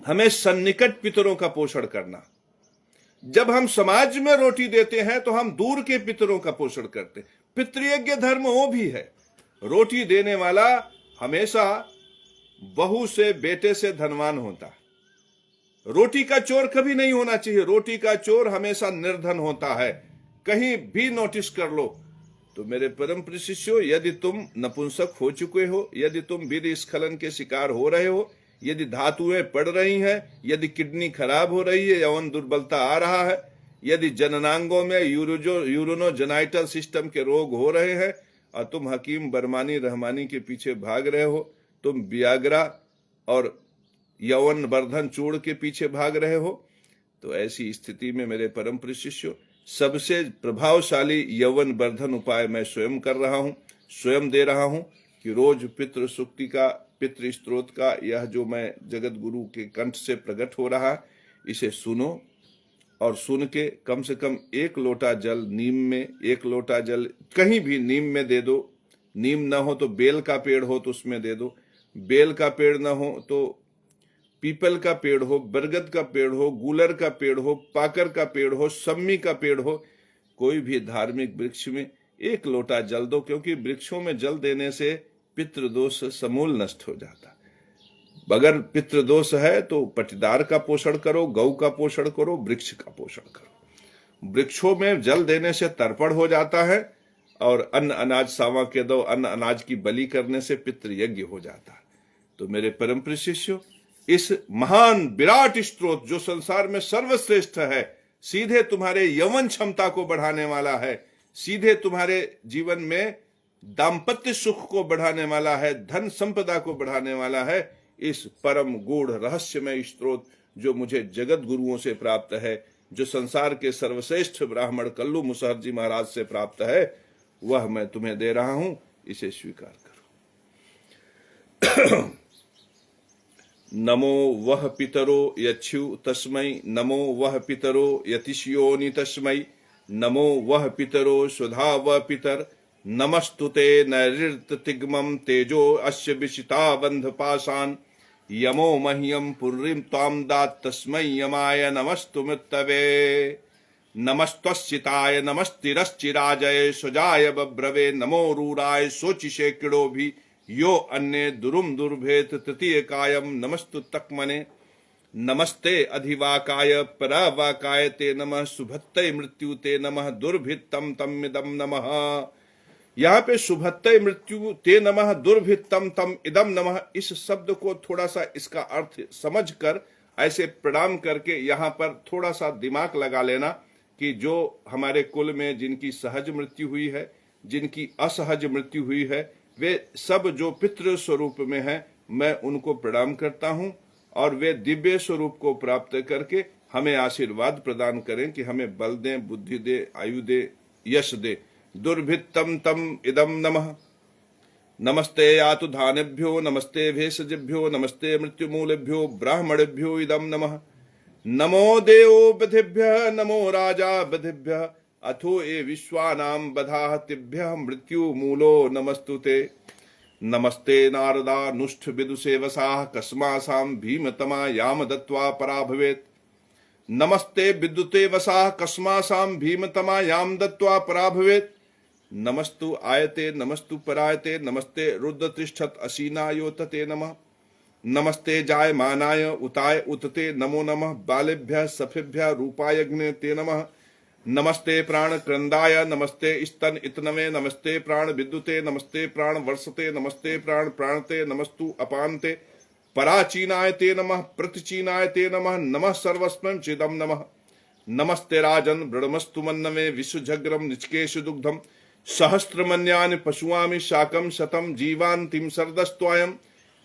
हमें सन्निकट पितरों का पोषण करना। जब हम समाज में रोटी देते हैं तो हम दूर के पितरों का पोषण करते हैं। पितृयज्ञ धर्म वो भी है। रोटी देने वाला हमेशा बहू से, बेटे से धनवान होता है। रोटी का चोर कभी नहीं होना चाहिए। रोटी का चोर हमेशा निर्धन होता है, कहीं भी नोटिस कर लो। तो मेरे परम प्रिय शिष्यों, यदि तुम नपुंसक हो चुके हो, यदि तुम वीर्य स्खलन के शिकार हो रहे हो, यदि धातुएं पड़ रही हैं, यदि किडनी खराब हो रही है, यौन दुर्बलता आ रहा है, यदि जननांगों में यूरोनोजेनाइटल सिस्टम के रोग हो रहे हैं, और तुम हकीम बरमानी रहमानी के पीछे भाग रहे हो, तुम वियाग्रा और यौवन वर्धन चूर्ण के पीछे भाग रहे हो, तो ऐसी स्थिति में मेरे परम प्रिय शिष्यों, सबसे प्रभावशाली यौवन वर्धन उपाय मैं स्वयं कर रहा हूं, स्वयं दे रहा हूं कि रोज पितृ सूक्ति का, पितृ स्तोत्र का यह जो मैं जगत गुरु के कंठ से प्रकट हो रहा, इसे सुनो और सुन के कम से कम 1 लोटा जल नीम में, 1 लोटा जल कहीं भी नीम में दे दो। नीम ना हो तो बेल का पेड़ हो तो उसमें दे दो, बेल का पेड़ ना हो तो पीपल का पेड़ हो, बरगद का पेड़ हो, गूलर का पेड़ हो, पाकर का पेड़ हो, सम्मी का पेड़ हो, कोई भी धार्मिक वृक्ष में 1 लोटा जल दो, क्योंकि वृक्षों में जल देने से पितृदोष समूल नष्ट हो जाता। अगर पितृदोष है तो पटीदार का पोषण करो, गौ का पोषण करो, वृक्ष का पोषण करो। वृक्षों में जल देने से तर्पण हो जाता है और अन्न अनाज सावा के दो, अन्न अनाज की बलि करने से पितृयज्ञ हो जाता है। तो मेरे परम प्रिय शिष्यों, इस महान विराट स्त्रोत जो संसार में सर्वश्रेष्ठ है, सीधे तुम्हारे यौवन क्षमता को बढ़ाने वाला है, सीधे तुम्हारे जीवन में दाम्पत्य सुख को बढ़ाने वाला है, धन संपदा को बढ़ाने वाला है, इस परम गूढ़ रहस्यमय स्त्रोत जो मुझे जगत गुरुओं से प्राप्त है, जो संसार के सर्वश्रेष्ठ ब्राह्मण कल्लू मुसहर जी महाराज से प्राप्त है, वह मैं तुम्हें दे रहा हूं, इसे स्वीकार करो। नमो वह पितरो यच्छु तस्मै, नमो वह पितरो यतिष्योनि तस्मै, नमो वह पितरो सुधा वह पितर, नमस्तुते नैर्तिग्मं तेजो अस्य विशिता बंध पाशान, यमो मह्यम पुर्रिम ताम दात तस्मै यमाय नमस्तु मृतवे, नमस्तस्सिताय नमस्तिरश्चिराजय सुजाय बब्रवे, नमो रूराय शोचिषे किड़ो भी यो अन्ये दुरुम दुर्भेत तृतीय कायम नमस्तु तक्मने, नमस्ते अधिवाकाय परावाकाय ते नमः, सुभत्तै मृत्यु ते नमः, दुर्भित्तम तमिदम नमः। यहाँ पे सुभत्तै मृत्यु ते नमः, दुर्भित्तम तम इदम नमः, इस शब्द को थोड़ा सा इसका अर्थ समझकर ऐसे प्रणाम करके यहाँ पर थोड़ा सा दिमाग लगा लेना कि जो हमारे कुल में जिनकी सहज मृत्यु हुई है, जिनकी असहज मृत्यु हुई है, वे सब जो पितृ स्वरूप में हैं, मैं उनको प्रणाम करता हूं और वे दिव्य स्वरूप को प्राप्त करके हमें आशीर्वाद प्रदान करें कि हमें बल दें, बुद्धि दे, आयु दे, यश दे। दुर्भित्तम तम इदम नमः, नमस्ते यातुधानेभ्यो, नमस्ते भेषजेभ्यो, नमस्ते मृत्युमूलेभ्यो ब्राह्मणेभ्यो इदम नमः, नमो देवो बधिभ्यः, नमो राजा बधिभ्यः, अथो ये विश्वानां बधाः तिभ्यः मृत्यु मूलो नमस्तुते, नमस्ते नारदा नुष्ठ विदुषे वसाः, कस्मासां भीमतमा याम दत्त्वा परा भवेत्, नमस्ते विद्युते वसाः, कस्मासां भीमतमा याम दत्त्वा परा भवेत्, नमस्तु आयते नमस्तु परायते, नमस्ते रुद्र तिष्ठत असीनायोतते नमः, नमस्ते जायमानाय उताय उतते नमो नमः, बालेभ्यः सफेभ्यः रूपायग्ने ते नमः, नमस्ते प्राण क्रंदाय, नमस्ते स्तन इतनवे, नमस्ते प्राण विद्युते, नमस्ते प्राण वर्षते, नमस्ते प्राण प्राणते, नमस्तु अपान्ते पराचीनाय ते नमः, प्रतिचीनाय ते नमः, नमः सर्वस्मं चिदम नमः, नमस्ते राजन वृणमस्तु मन्नवे, विश्वझग्रम निचकेशु दुग्धम, सहस्रमन्यानि पशुआमि शाकम शतम जीवान्तिम सरदस्त्वायम,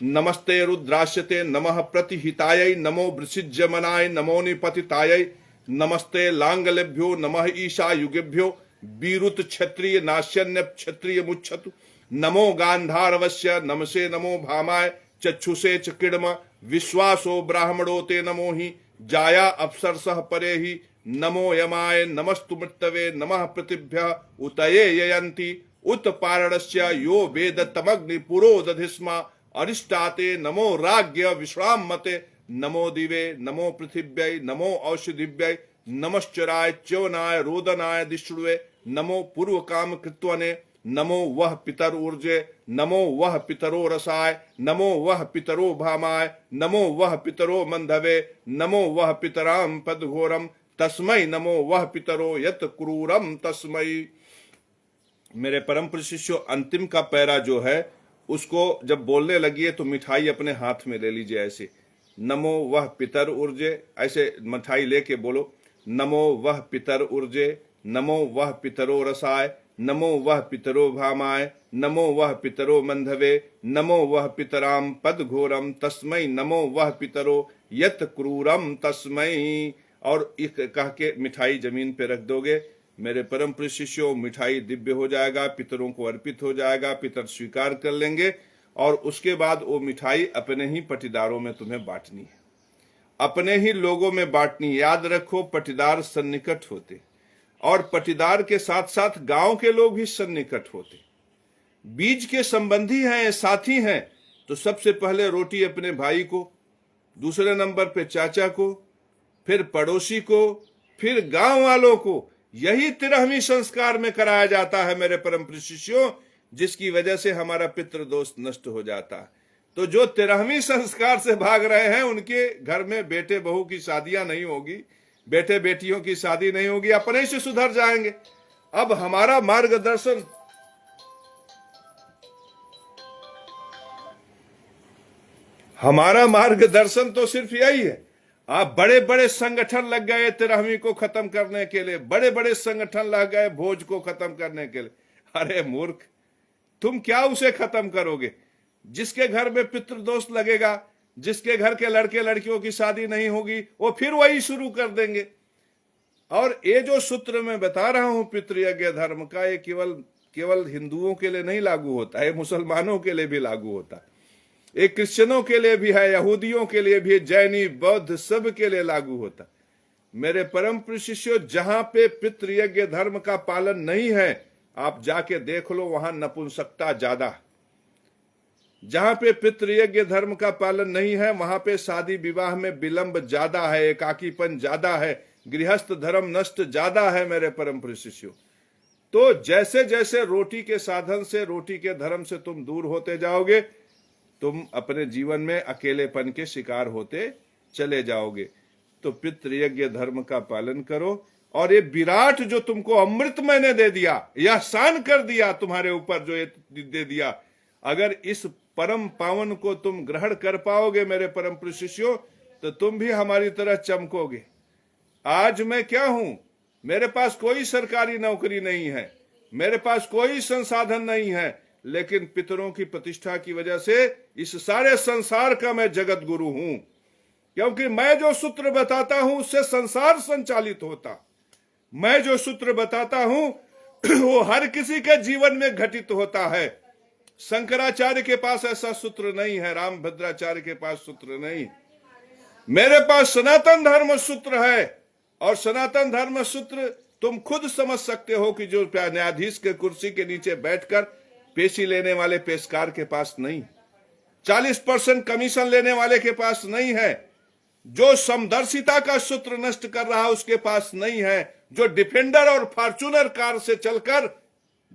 नमस्ते रुद्राश्यते नमः प्रतिहितायै, नमो वृषिज्यमनाय, नमो निपतितायै, नमस्ते लांगलेभ्यो, नमः ईशा युगेभ्यो, बीरुत क्षत्रिय नाश्यन्य क्षत्रिय मुच्छतु, नमो गांधारवस्य, नमसे नमो भामाय, चक्षुषे च किड्म, विश्वासो ब्राह्मणो ते नमो हि, जाया अप्सरसः परे हि, नमो यमाय नमस्तु मृतवे, नमः प्रतिभ्यः उतये ययन्ति, उत्पारणस्य यो वेद तमग्नि पुरो दधिस्मा, अरिष्टाते नमो राज्ञ विश्रामते, नमो दिवे, नमो पृथिव्यै, नमो औषधिभ्यै, नमश्चराय च्यवनाय रोदनाय दिष्णुवे, नमो पूर्व काम कृत्वने, नमो वह पितर ऊर्जे, नमो वह पितरो रसाय, नमो वह पितरो भामाय, नमो वह पितरो मंधवे, नमो वह पितराम पदघोरम, तस्मै नमो वह पितरो यत क्रूरम तस्मै। मेरे परम शिष्यों, अंतिम का पैरा जो है उसको जब बोलने लगी है तो मिठाई अपने हाथ में ले लीजिए, ऐसे नमो वह पितर ऊर्जे, ऐसे मिठाई लेके बोलो, नमो वह पितर ऊर्जे, नमो वह पितरो रसाय, नमो वह पितरो भामाय, नमो वह पितरो मंधवे, नमो वह पितराम पद घोरम, तस्मै नमो वह पितरो यत क्रूरम तस्मै। और एक कह के मिठाई जमीन पे रख दोगे। मेरे परम प्रिय शिष्यों, मिठाई दिव्य हो जाएगा, पितरों को अर्पित हो जाएगा, पितर स्वीकार कर लेंगे और उसके बाद वो मिठाई अपने ही पटीदारों में तुम्हें बांटनी है, अपने ही लोगों में बांटनी। याद रखो, पटीदार सन्निकट होते और पटीदार के साथ साथ गांव के लोग भी सन्निकट होते, बीज के संबंधी हैं, साथी हैं। तो सबसे पहले रोटी अपने भाई को, दूसरे नंबर पे चाचा को, फिर पड़ोसी को, फिर गांव वालों को। यही 13वीं संस्कार में कराया जाता है मेरे परम प्रिय शिष्यों, जिसकी वजह से हमारा पितृ दोष नष्ट हो जाता है। तो जो 13वीं संस्कार से भाग रहे हैं, उनके घर में बेटे बहू की शादियां नहीं होगी, बेटे बेटियों की शादी नहीं होगी, अपने से सुधर जाएंगे। अब हमारा मार्गदर्शन, हमारा मार्गदर्शन तो सिर्फ यही है। आप बड़े बड़े संगठन लग गए 13वीं को खत्म करने के लिए, बड़े बड़े संगठन लग गए भोज को खत्म करने के लिए। अरे मूर्ख, तुम क्या उसे खत्म करोगे? जिसके घर में पितृदोष लगेगा, जिसके घर के लड़के लड़कियों की शादी नहीं होगी, वो फिर वही शुरू कर देंगे। और ये जो सूत्र मैं बता रहा हूं पितृयज्ञ धर्म का, ये केवल हिंदुओं के लिए नहीं लागू होता है, मुसलमानों के लिए भी लागू होता है, एक क्रिश्चियनों के लिए भी है, यहूदियों के लिए भी, जैनी बौद्ध सब के लिए लागू होता। मेरे परम प्रिय शिष्यों, जहां पे पितृयज्ञ धर्म का पालन नहीं है, आप जाके देख लो, वहां नपुंसकता ज्यादा। जहां पे पितृयज्ञ धर्म का पालन नहीं है, वहां पे शादी विवाह में विलंब ज्यादा है, एकाकीपन ज्यादा है, गृहस्थ धर्म नष्ट ज्यादा है मेरे परम प्रिय शिष्यों। तो जैसे जैसे रोटी के साधन से, रोटी के धर्म से तुम दूर होते जाओगे, तुम अपने जीवन में अकेलेपन के शिकार होते चले जाओगे। तो पितृयज्ञ धर्म का पालन करो। और ये विराट जो तुमको अमृत मैंने दे दिया, यह शान कर दिया तुम्हारे ऊपर, जो ये दे दिया, अगर इस परम पावन को तुम ग्रहण कर पाओगे मेरे परम प्रिय शिष्यों, तो तुम भी हमारी तरह चमकोगे। आज मैं क्या हूं? मेरे पास कोई सरकारी नौकरी नहीं है, मेरे पास कोई संसाधन नहीं है, लेकिन पितरों की प्रतिष्ठा की वजह से इस सारे संसार का मैं जगत गुरु हूं। क्योंकि मैं जो सूत्र बताता हूं उससे संसार संचालित होता। मैं जो सूत्र बताता हूं वो हर किसी के जीवन में घटित होता है। शंकराचार्य के पास ऐसा सूत्र नहीं है, रामभद्राचार्य के पास सूत्र नहीं, मेरे पास सनातन धर्म सूत्र है। और सनातन धर्म सूत्र तुम खुद समझ सकते हो कि जो न्यायाधीश के कुर्सी के नीचे बैठकर पेशी लेने वाले पेशकार के पास नहीं, 40% कमीशन लेने वाले के पास नहीं है, जो समदर्शिता का सूत्र नष्ट कर रहा है उसके पास नहीं है, जो डिफेंडर और फॉर्चूनर कार से चलकर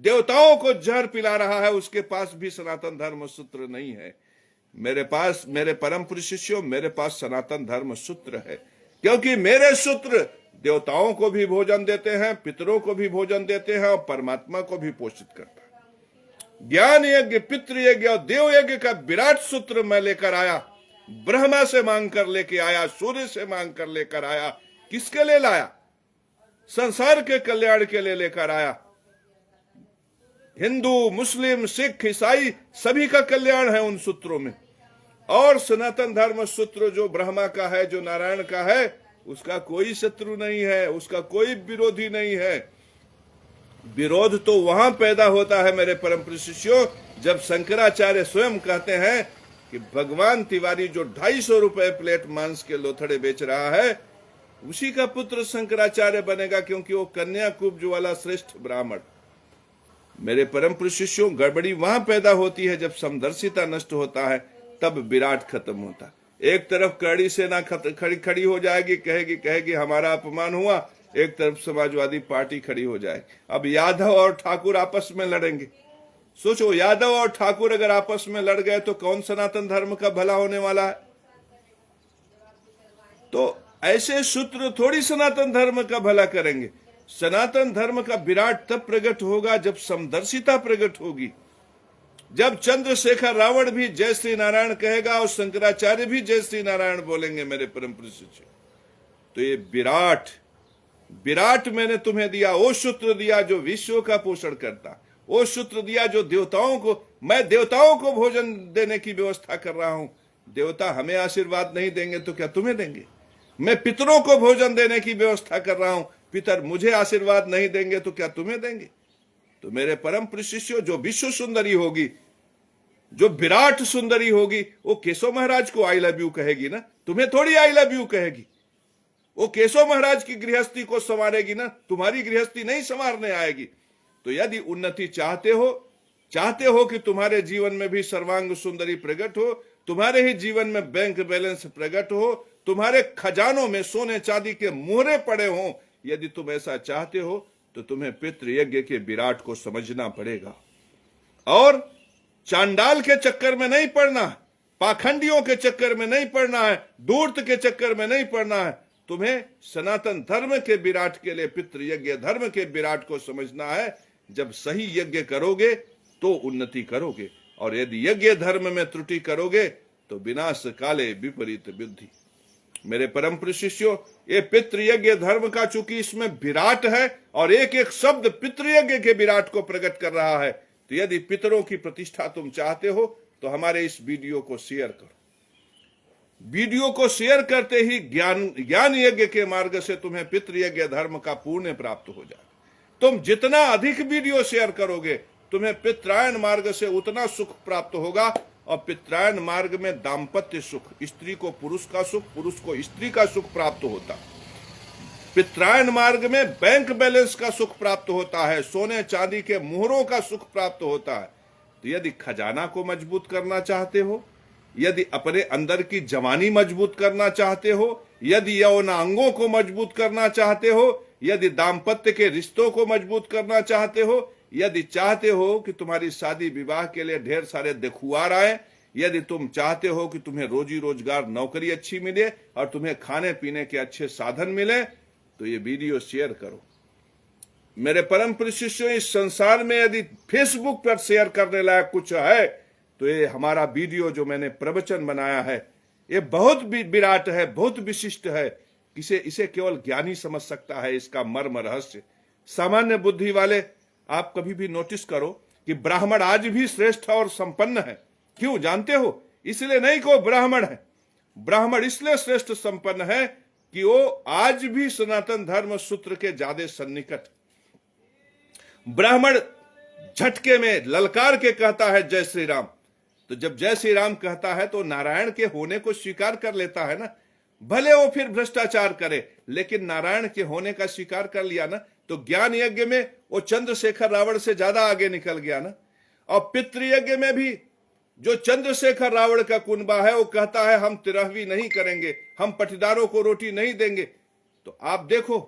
देवताओं को जहर पिला रहा है उसके पास भी सनातन धर्म सूत्र नहीं है। मेरे पास, मेरे परम प्रिय शिष्यों, मेरे पास सनातन धर्म सूत्र है। क्योंकि मेरे सूत्र देवताओं को भी भोजन देते हैं, पितरों को भी भोजन देते हैं और परमात्मा को भी पोषित करता है। ज्ञान यज्ञ, पितृ यज्ञ और देव यज्ञ का विराट सूत्र मैं लेकर आया, ब्रह्मा से मांग कर लेके आया, सूर्य से मांग कर लेकर आया। किसके लिए लाया? संसार के कल्याण के लिए लेकर आया। हिंदू, मुस्लिम, सिख, ईसाई सभी का कल्याण है उन सूत्रों में। और सनातन धर्म सूत्र जो ब्रह्मा का है, जो नारायण का है, उसका कोई शत्रु नहीं है, उसका कोई विरोधी नहीं है। विरोध तो वहां पैदा होता है मेरे परम प्रिय शिष्यों, जब शंकराचार्य स्वयं कहते हैं कि भगवान तिवारी जो 250 रुपए प्लेट मांस के लोथड़े बेच रहा है, उसी का पुत्र शंकराचार्य बनेगा, क्योंकि वो कन्या कुब्ज वाला श्रेष्ठ ब्राह्मण। मेरे परम प्रिय शिष्यों, गड़बड़ी वहां पैदा होती है जब समदर्शिता नष्ट होता है, तब विराट खत्म होता। एक तरफ कड़ी सेना खड़ी हो जाएगी, कहेगी हमारा अपमान हुआ, एक तरफ समाजवादी पार्टी खड़ी हो जाएगी। अब यादव और ठाकुर आपस में लड़ेंगे। सोचो, यादव और ठाकुर अगर आपस में लड़ गए तो कौन सनातन धर्म का भला होने वाला है? तो ऐसे सूत्र थोड़ी सनातन धर्म का भला करेंगे। सनातन धर्म का विराट तब प्रकट होगा जब समदर्शिता प्रकट होगी, जब चंद्रशेखर रावण भी जय श्री नारायण कहेगा और शंकराचार्य भी जय श्री नारायण बोलेंगे मेरे परम प्रिय शिष्य। तो ये विराट मैंने तुम्हें दिया, वो सूत्र दिया जो विश्व का पोषण करता, वो सूत्र दिया जो देवताओं को, मैं देवताओं को भोजन देने की व्यवस्था कर रहा हूं। देवता हमें आशीर्वाद नहीं देंगे तो क्या तुम्हें देंगे? मैं पितरों को भोजन देने की व्यवस्था कर रहा हूं, पितर मुझे आशीर्वाद नहीं देंगे तो क्या तुम्हें देंगे? तो मेरे परम प्रिय शिष्यों, जो विश्व सुंदरी होगी, जो विराट सुंदरी होगी, वो केशव महाराज को आई लव यू कहेगी ना, तुम्हें थोड़ी आई लव यू कहेगी। वो केशव महाराज की गृहस्थी को संवारेगी ना, तुम्हारी गृहस्थी नहीं संवारने आएगी। तो यदि उन्नति चाहते हो कि तुम्हारे जीवन में भी सर्वांग सुंदरी प्रकट हो, तुम्हारे ही जीवन में बैंक बैलेंस प्रकट हो, तुम्हारे खजानों में सोने चांदी के मोहरे पड़े हों, यदि तुम ऐसा चाहते हो तो तुम्हें पितृ यज्ञ के विराट को समझना पड़ेगा। और चांडाल के चक्कर में नहीं पड़ना, पाखंडियों के चक्कर में नहीं पड़ना है, धूर्त के चक्कर में नहीं पड़ना है। तुम्हें सनातन धर्म के विराट के लिए, पितृ यज्ञ धर्म के विराट को समझना है। जब सही यज्ञ करोगे तो उन्नति करोगे, और यदि यज्ञ धर्म में त्रुटि करोगे तो विनाश काले विपरीत बुद्धि। मेरे परम प्रिय शिष्यों, ये पितृ यज्ञ धर्म का चूंकि इसमें विराट है और एक एक शब्द पितृ यज्ञ के विराट को प्रकट कर रहा है, तो यदि पितरों की प्रतिष्ठा तुम चाहते हो तो हमारे इस वीडियो को शेयर करो। वीडियो को शेयर करते ही ज्ञान यज्ञ के मार्ग से तुम्हें पितृ यज्ञ धर्म का पुण्य प्राप्त हो जाए। तुम जितना अधिक वीडियो शेयर करोगे, तुम्हें पितरायण मार्ग से उतना सुख प्राप्त होगा। और पितरायण मार्ग में दाम्पत्य सुख, स्त्री को पुरुष का सुख, पुरुष को स्त्री का सुख प्राप्त होता। पितरायण मार्ग में बैंक बैलेंस का सुख प्राप्त होता है, सोने चांदी के मोहरों का सुख प्राप्त होता है। तो यदि खजाना को मजबूत करना चाहते हो, यदि अपने अंदर की जवानी मजबूत करना चाहते हो, यदि यौनांगों को मजबूत करना चाहते हो, यदि दाम्पत्य के रिश्तों को मजबूत करना चाहते हो, यदि चाहते हो कि तुम्हारी शादी विवाह के लिए ढेर सारे देखुआर आए, यदि तुम चाहते हो कि तुम्हें रोजी रोजगार नौकरी अच्छी मिले और तुम्हें खाने पीने के अच्छे साधन मिले, तो ये वीडियो शेयर करो। मेरे परम प्रिय शिष्यों, इस संसार में यदि फेसबुक पर शेयर करने लायक कुछ है तो ये हमारा वीडियो जो मैंने प्रवचन बनाया है, ये बहुत विराट है, बहुत विशिष्ट है। इसे केवल ज्ञानी समझ सकता है, इसका मर्म रहस्य। सामान्य बुद्धि वाले, आप कभी भी नोटिस करो कि ब्राह्मण आज भी श्रेष्ठ और संपन्न है। क्यों जानते हो? इसलिए नहीं को ब्राह्मण है, ब्राह्मण इसलिए श्रेष्ठ संपन्न है कि वो आज भी सनातन धर्म सूत्र के ज्यादा सन्निकट। ब्राह्मण झटके में ललकार के कहता है जय श्री राम, तो जब जय श्री राम कहता है तो नारायण के होने को स्वीकार कर लेता है ना। भले वो फिर भ्रष्टाचार करे, लेकिन नारायण के होने का स्वीकार कर लिया ना। तो ज्ञान यज्ञ में वो चंद्रशेखर रावण से ज्यादा आगे निकल गया ना। और पितृ यज्ञ में भी जो चंद्रशेखर रावण का कुनबा है, वो कहता है हम तिरहवी नहीं करेंगे, हम पटीदारों को रोटी नहीं देंगे। तो आप देखो,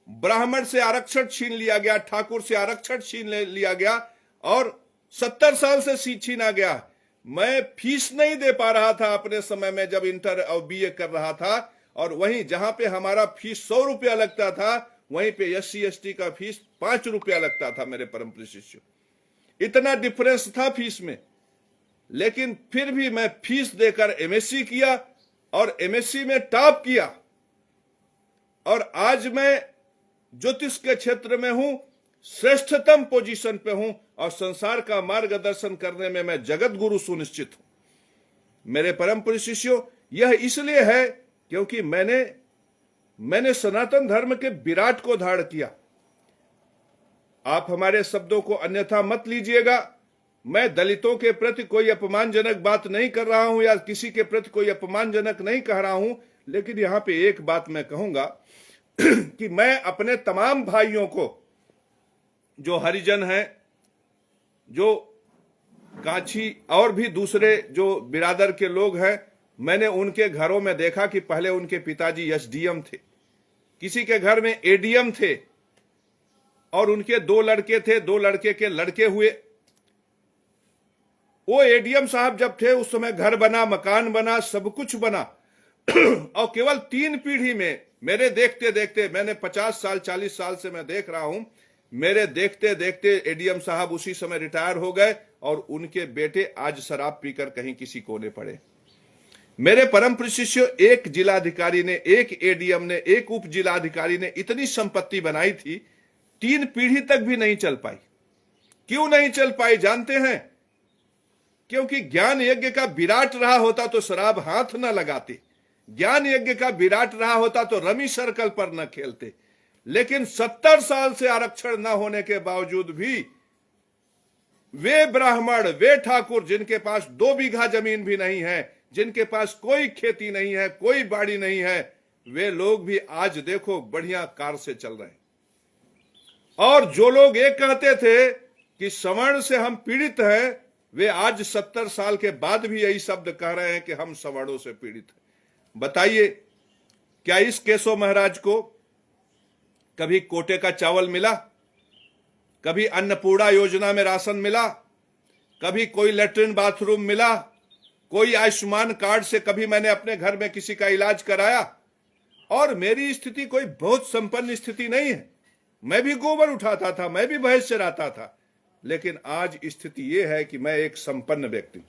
ब्राह्मण से आरक्षण छीन लिया गया, ठाकुर से आरक्षण छीन लिया गया और 70 साल से छीना गया। मैं फीस नहीं दे पा रहा था अपने समय में जब इंटर और बीए कर रहा था, और वहीं जहां पे हमारा फीस 100 रुपया लगता था, वहीं पे SC ST का फीस 5 रुपया लगता था। मेरे परम प्रिय शिष्यों, इतना डिफरेंस था फीस में। लेकिन फिर भी मैं फीस देकर MSc किया और MSc में टॉप किया, और आज मैं ज्योतिष के क्षेत्र में हूं, श्रेष्ठतम पोजीशन पे हूं, और संसार का मार्गदर्शन करने में मैं जगत गुरु सुनिश्चित हूं। मेरे परम प्रिय शिष्यों, यह इसलिए है क्योंकि मैंने सनातन धर्म के विराट को धारण किया। आप हमारे शब्दों को अन्यथा मत लीजिएगा। मैं दलितों के प्रति कोई अपमानजनक बात नहीं कर रहा हूं या किसी के प्रति कोई अपमानजनक नहीं कह रहा हूं, लेकिन यहां पे एक बात मैं कहूंगा कि मैं अपने तमाम भाइयों को, जो हरिजन हैं, जो कांची और भी दूसरे जो बिरादर के लोग हैं, मैंने उनके घरों में देखा कि पहले उनके पिताजी SDM थे, किसी के घर में ADM थे, और उनके 2 लड़के थे, 2 लड़के के लड़के हुए। वो ADM साहब जब थे उस समय घर बना, मकान बना, सब कुछ बना। और केवल 3 पीढ़ी में, मेरे देखते देखते, मैंने 50 साल 40 साल से मैं देख रहा हूं, मेरे देखते देखते ADM साहब उसी समय रिटायर हो गए और उनके बेटे आज शराब पीकर कहीं किसी कोने पड़े। मेरे परम प्रिय शिष्यों, एक जिलाधिकारी ने, एक ADM ने, एक उप जिलाधिकारी ने इतनी संपत्ति बनाई थी, 3 पीढ़ी तक भी नहीं चल पाई। क्यों नहीं चल पाई जानते हैं? क्योंकि ज्ञान यज्ञ का विराट रहा होता तो शराब हाथ न लगाते। ज्ञान यज्ञ का विराट रहा होता तो रमी सर्कल पर न खेलते। लेकिन 70 साल से आरक्षण न होने के बावजूद भी वे ब्राह्मण, वे ठाकुर जिनके पास 2 बीघा जमीन भी नहीं है, जिनके पास कोई खेती नहीं है, कोई बाड़ी नहीं है, वे लोग भी आज देखो बढ़िया कार से चल रहे हैं। और जो लोग ये कहते थे कि सवर्ण से हम पीड़ित हैं, वे आज 70 साल के बाद भी यही शब्द कह रहे हैं कि हम सवर्णों से पीड़ित हैं। बताइए, क्या इस केशव महाराज को कभी कोटे का चावल मिला? कभी अन्नपूर्णा योजना में राशन मिला? कभी कोई लेटरिन बाथरूम मिला? कोई आयुष्मान कार्ड से कभी मैंने अपने घर में किसी का इलाज कराया? और मेरी स्थिति कोई बहुत संपन्न स्थिति नहीं है। मैं भी गोबर उठाता था, मैं भी भैंस चराता था, लेकिन आज स्थिति यह है कि मैं एक संपन्न व्यक्ति हूं।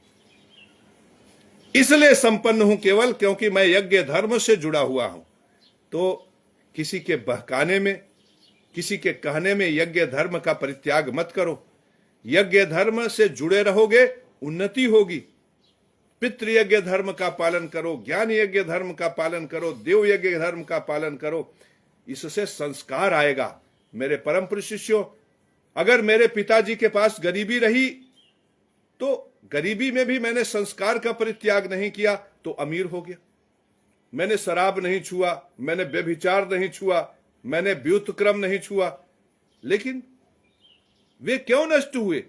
इसलिए संपन्न हूं केवल क्योंकि मैं यज्ञ धर्म से जुड़ा हुआ हूं। तो किसी के बहकाने में, किसी के कहने में यज्ञ धर्म का परित्याग मत करो। यज्ञ धर्म से जुड़े रहोगे, उन्नति होगी। पितृ यज्ञ धर्म का पालन करो, ज्ञान यज्ञ धर्म का पालन करो, देव यज्ञ धर्म का पालन करो। इससे संस्कार आएगा। मेरे परम प्रिय शिष्यों, अगर मेरे पिताजी के पास गरीबी रही तो गरीबी में भी मैंने संस्कार का परित्याग नहीं किया तो अमीर हो गया। मैंने शराब नहीं छुआ, मैंने व्यभिचार नहीं छुआ, मैंने व्युत्क्रम नहीं छुआ, लेकिन वे क्यों नष्ट हुए?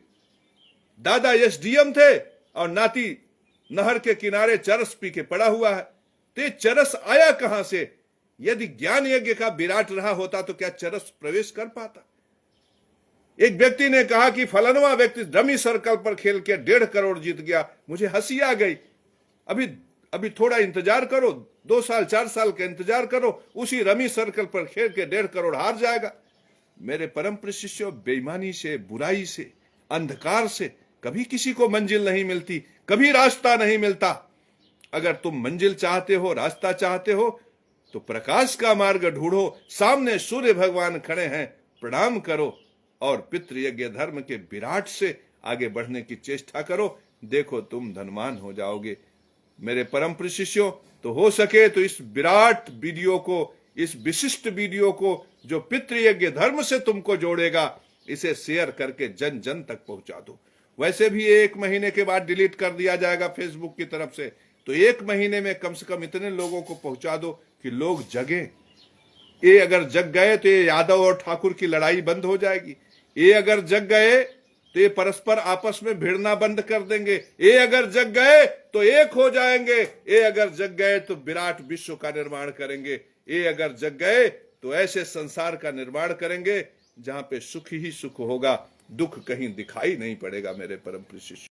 दादा एसडीएम थे और नाती नहर के किनारे चरस पी के पड़ा हुआ है। तो ये चरस आया कहां से? यदि ज्ञान यज्ञ का विराट रहा होता तो क्या चरस प्रवेश कर पाता? एक व्यक्ति ने कहा कि फलानवा व्यक्ति रमी सर्कल पर खेल के 1.5 करोड़ जीत गया। मुझे हंसी आ गई। अभी थोड़ा इंतजार करो, 2 साल 4 साल का इंतजार करो, उसी रमी सर्कल पर खेल के 1.5 करोड़ हार जाएगा। मेरे परम प्रिय शिष्यों, बेईमानी से, बुराई से, अंधकार से कभी किसी को मंजिल नहीं मिलती, कभी रास्ता नहीं मिलता। अगर तुम मंजिल चाहते हो, रास्ता चाहते हो, तो प्रकाश का मार्ग ढूंढो। सामने सूर्य भगवान खड़े हैं, प्रणाम करो और पितृयज्ञ धर्म के विराट से आगे बढ़ने की चेष्टा करो। देखो तुम धनवान हो जाओगे। मेरे परम प्रिय शिष्यों, तो हो सके तो इस विराट वीडियो को, इस विशिष्ट वीडियो को जो पितृयज्ञ धर्म से तुमको जोड़ेगा, इसे शेयर करके जन जन तक पहुंचा दो। वैसे भी 1 महीने के बाद डिलीट कर दिया जाएगा फेसबुक की तरफ से, तो 1 महीने में कम से कम इतने लोगों को पहुंचा दो कि लोग जगे। ये अगर जग गए तो ये यादव और ठाकुर की लड़ाई बंद हो जाएगी। ये अगर जग गए तो ये परस्पर आपस में भिड़ना बंद कर देंगे। ये अगर जग गए तो एक हो जाएंगे। ये अगर जग गए तो विराट विश्व का निर्माण करेंगे। ये अगर जग गए तो ऐसे संसार का निर्माण करेंगे जहां पे सुख ही सुख होगा, दुख कहीं दिखाई नहीं पड़ेगा। मेरे परम प्रिय शिष्य।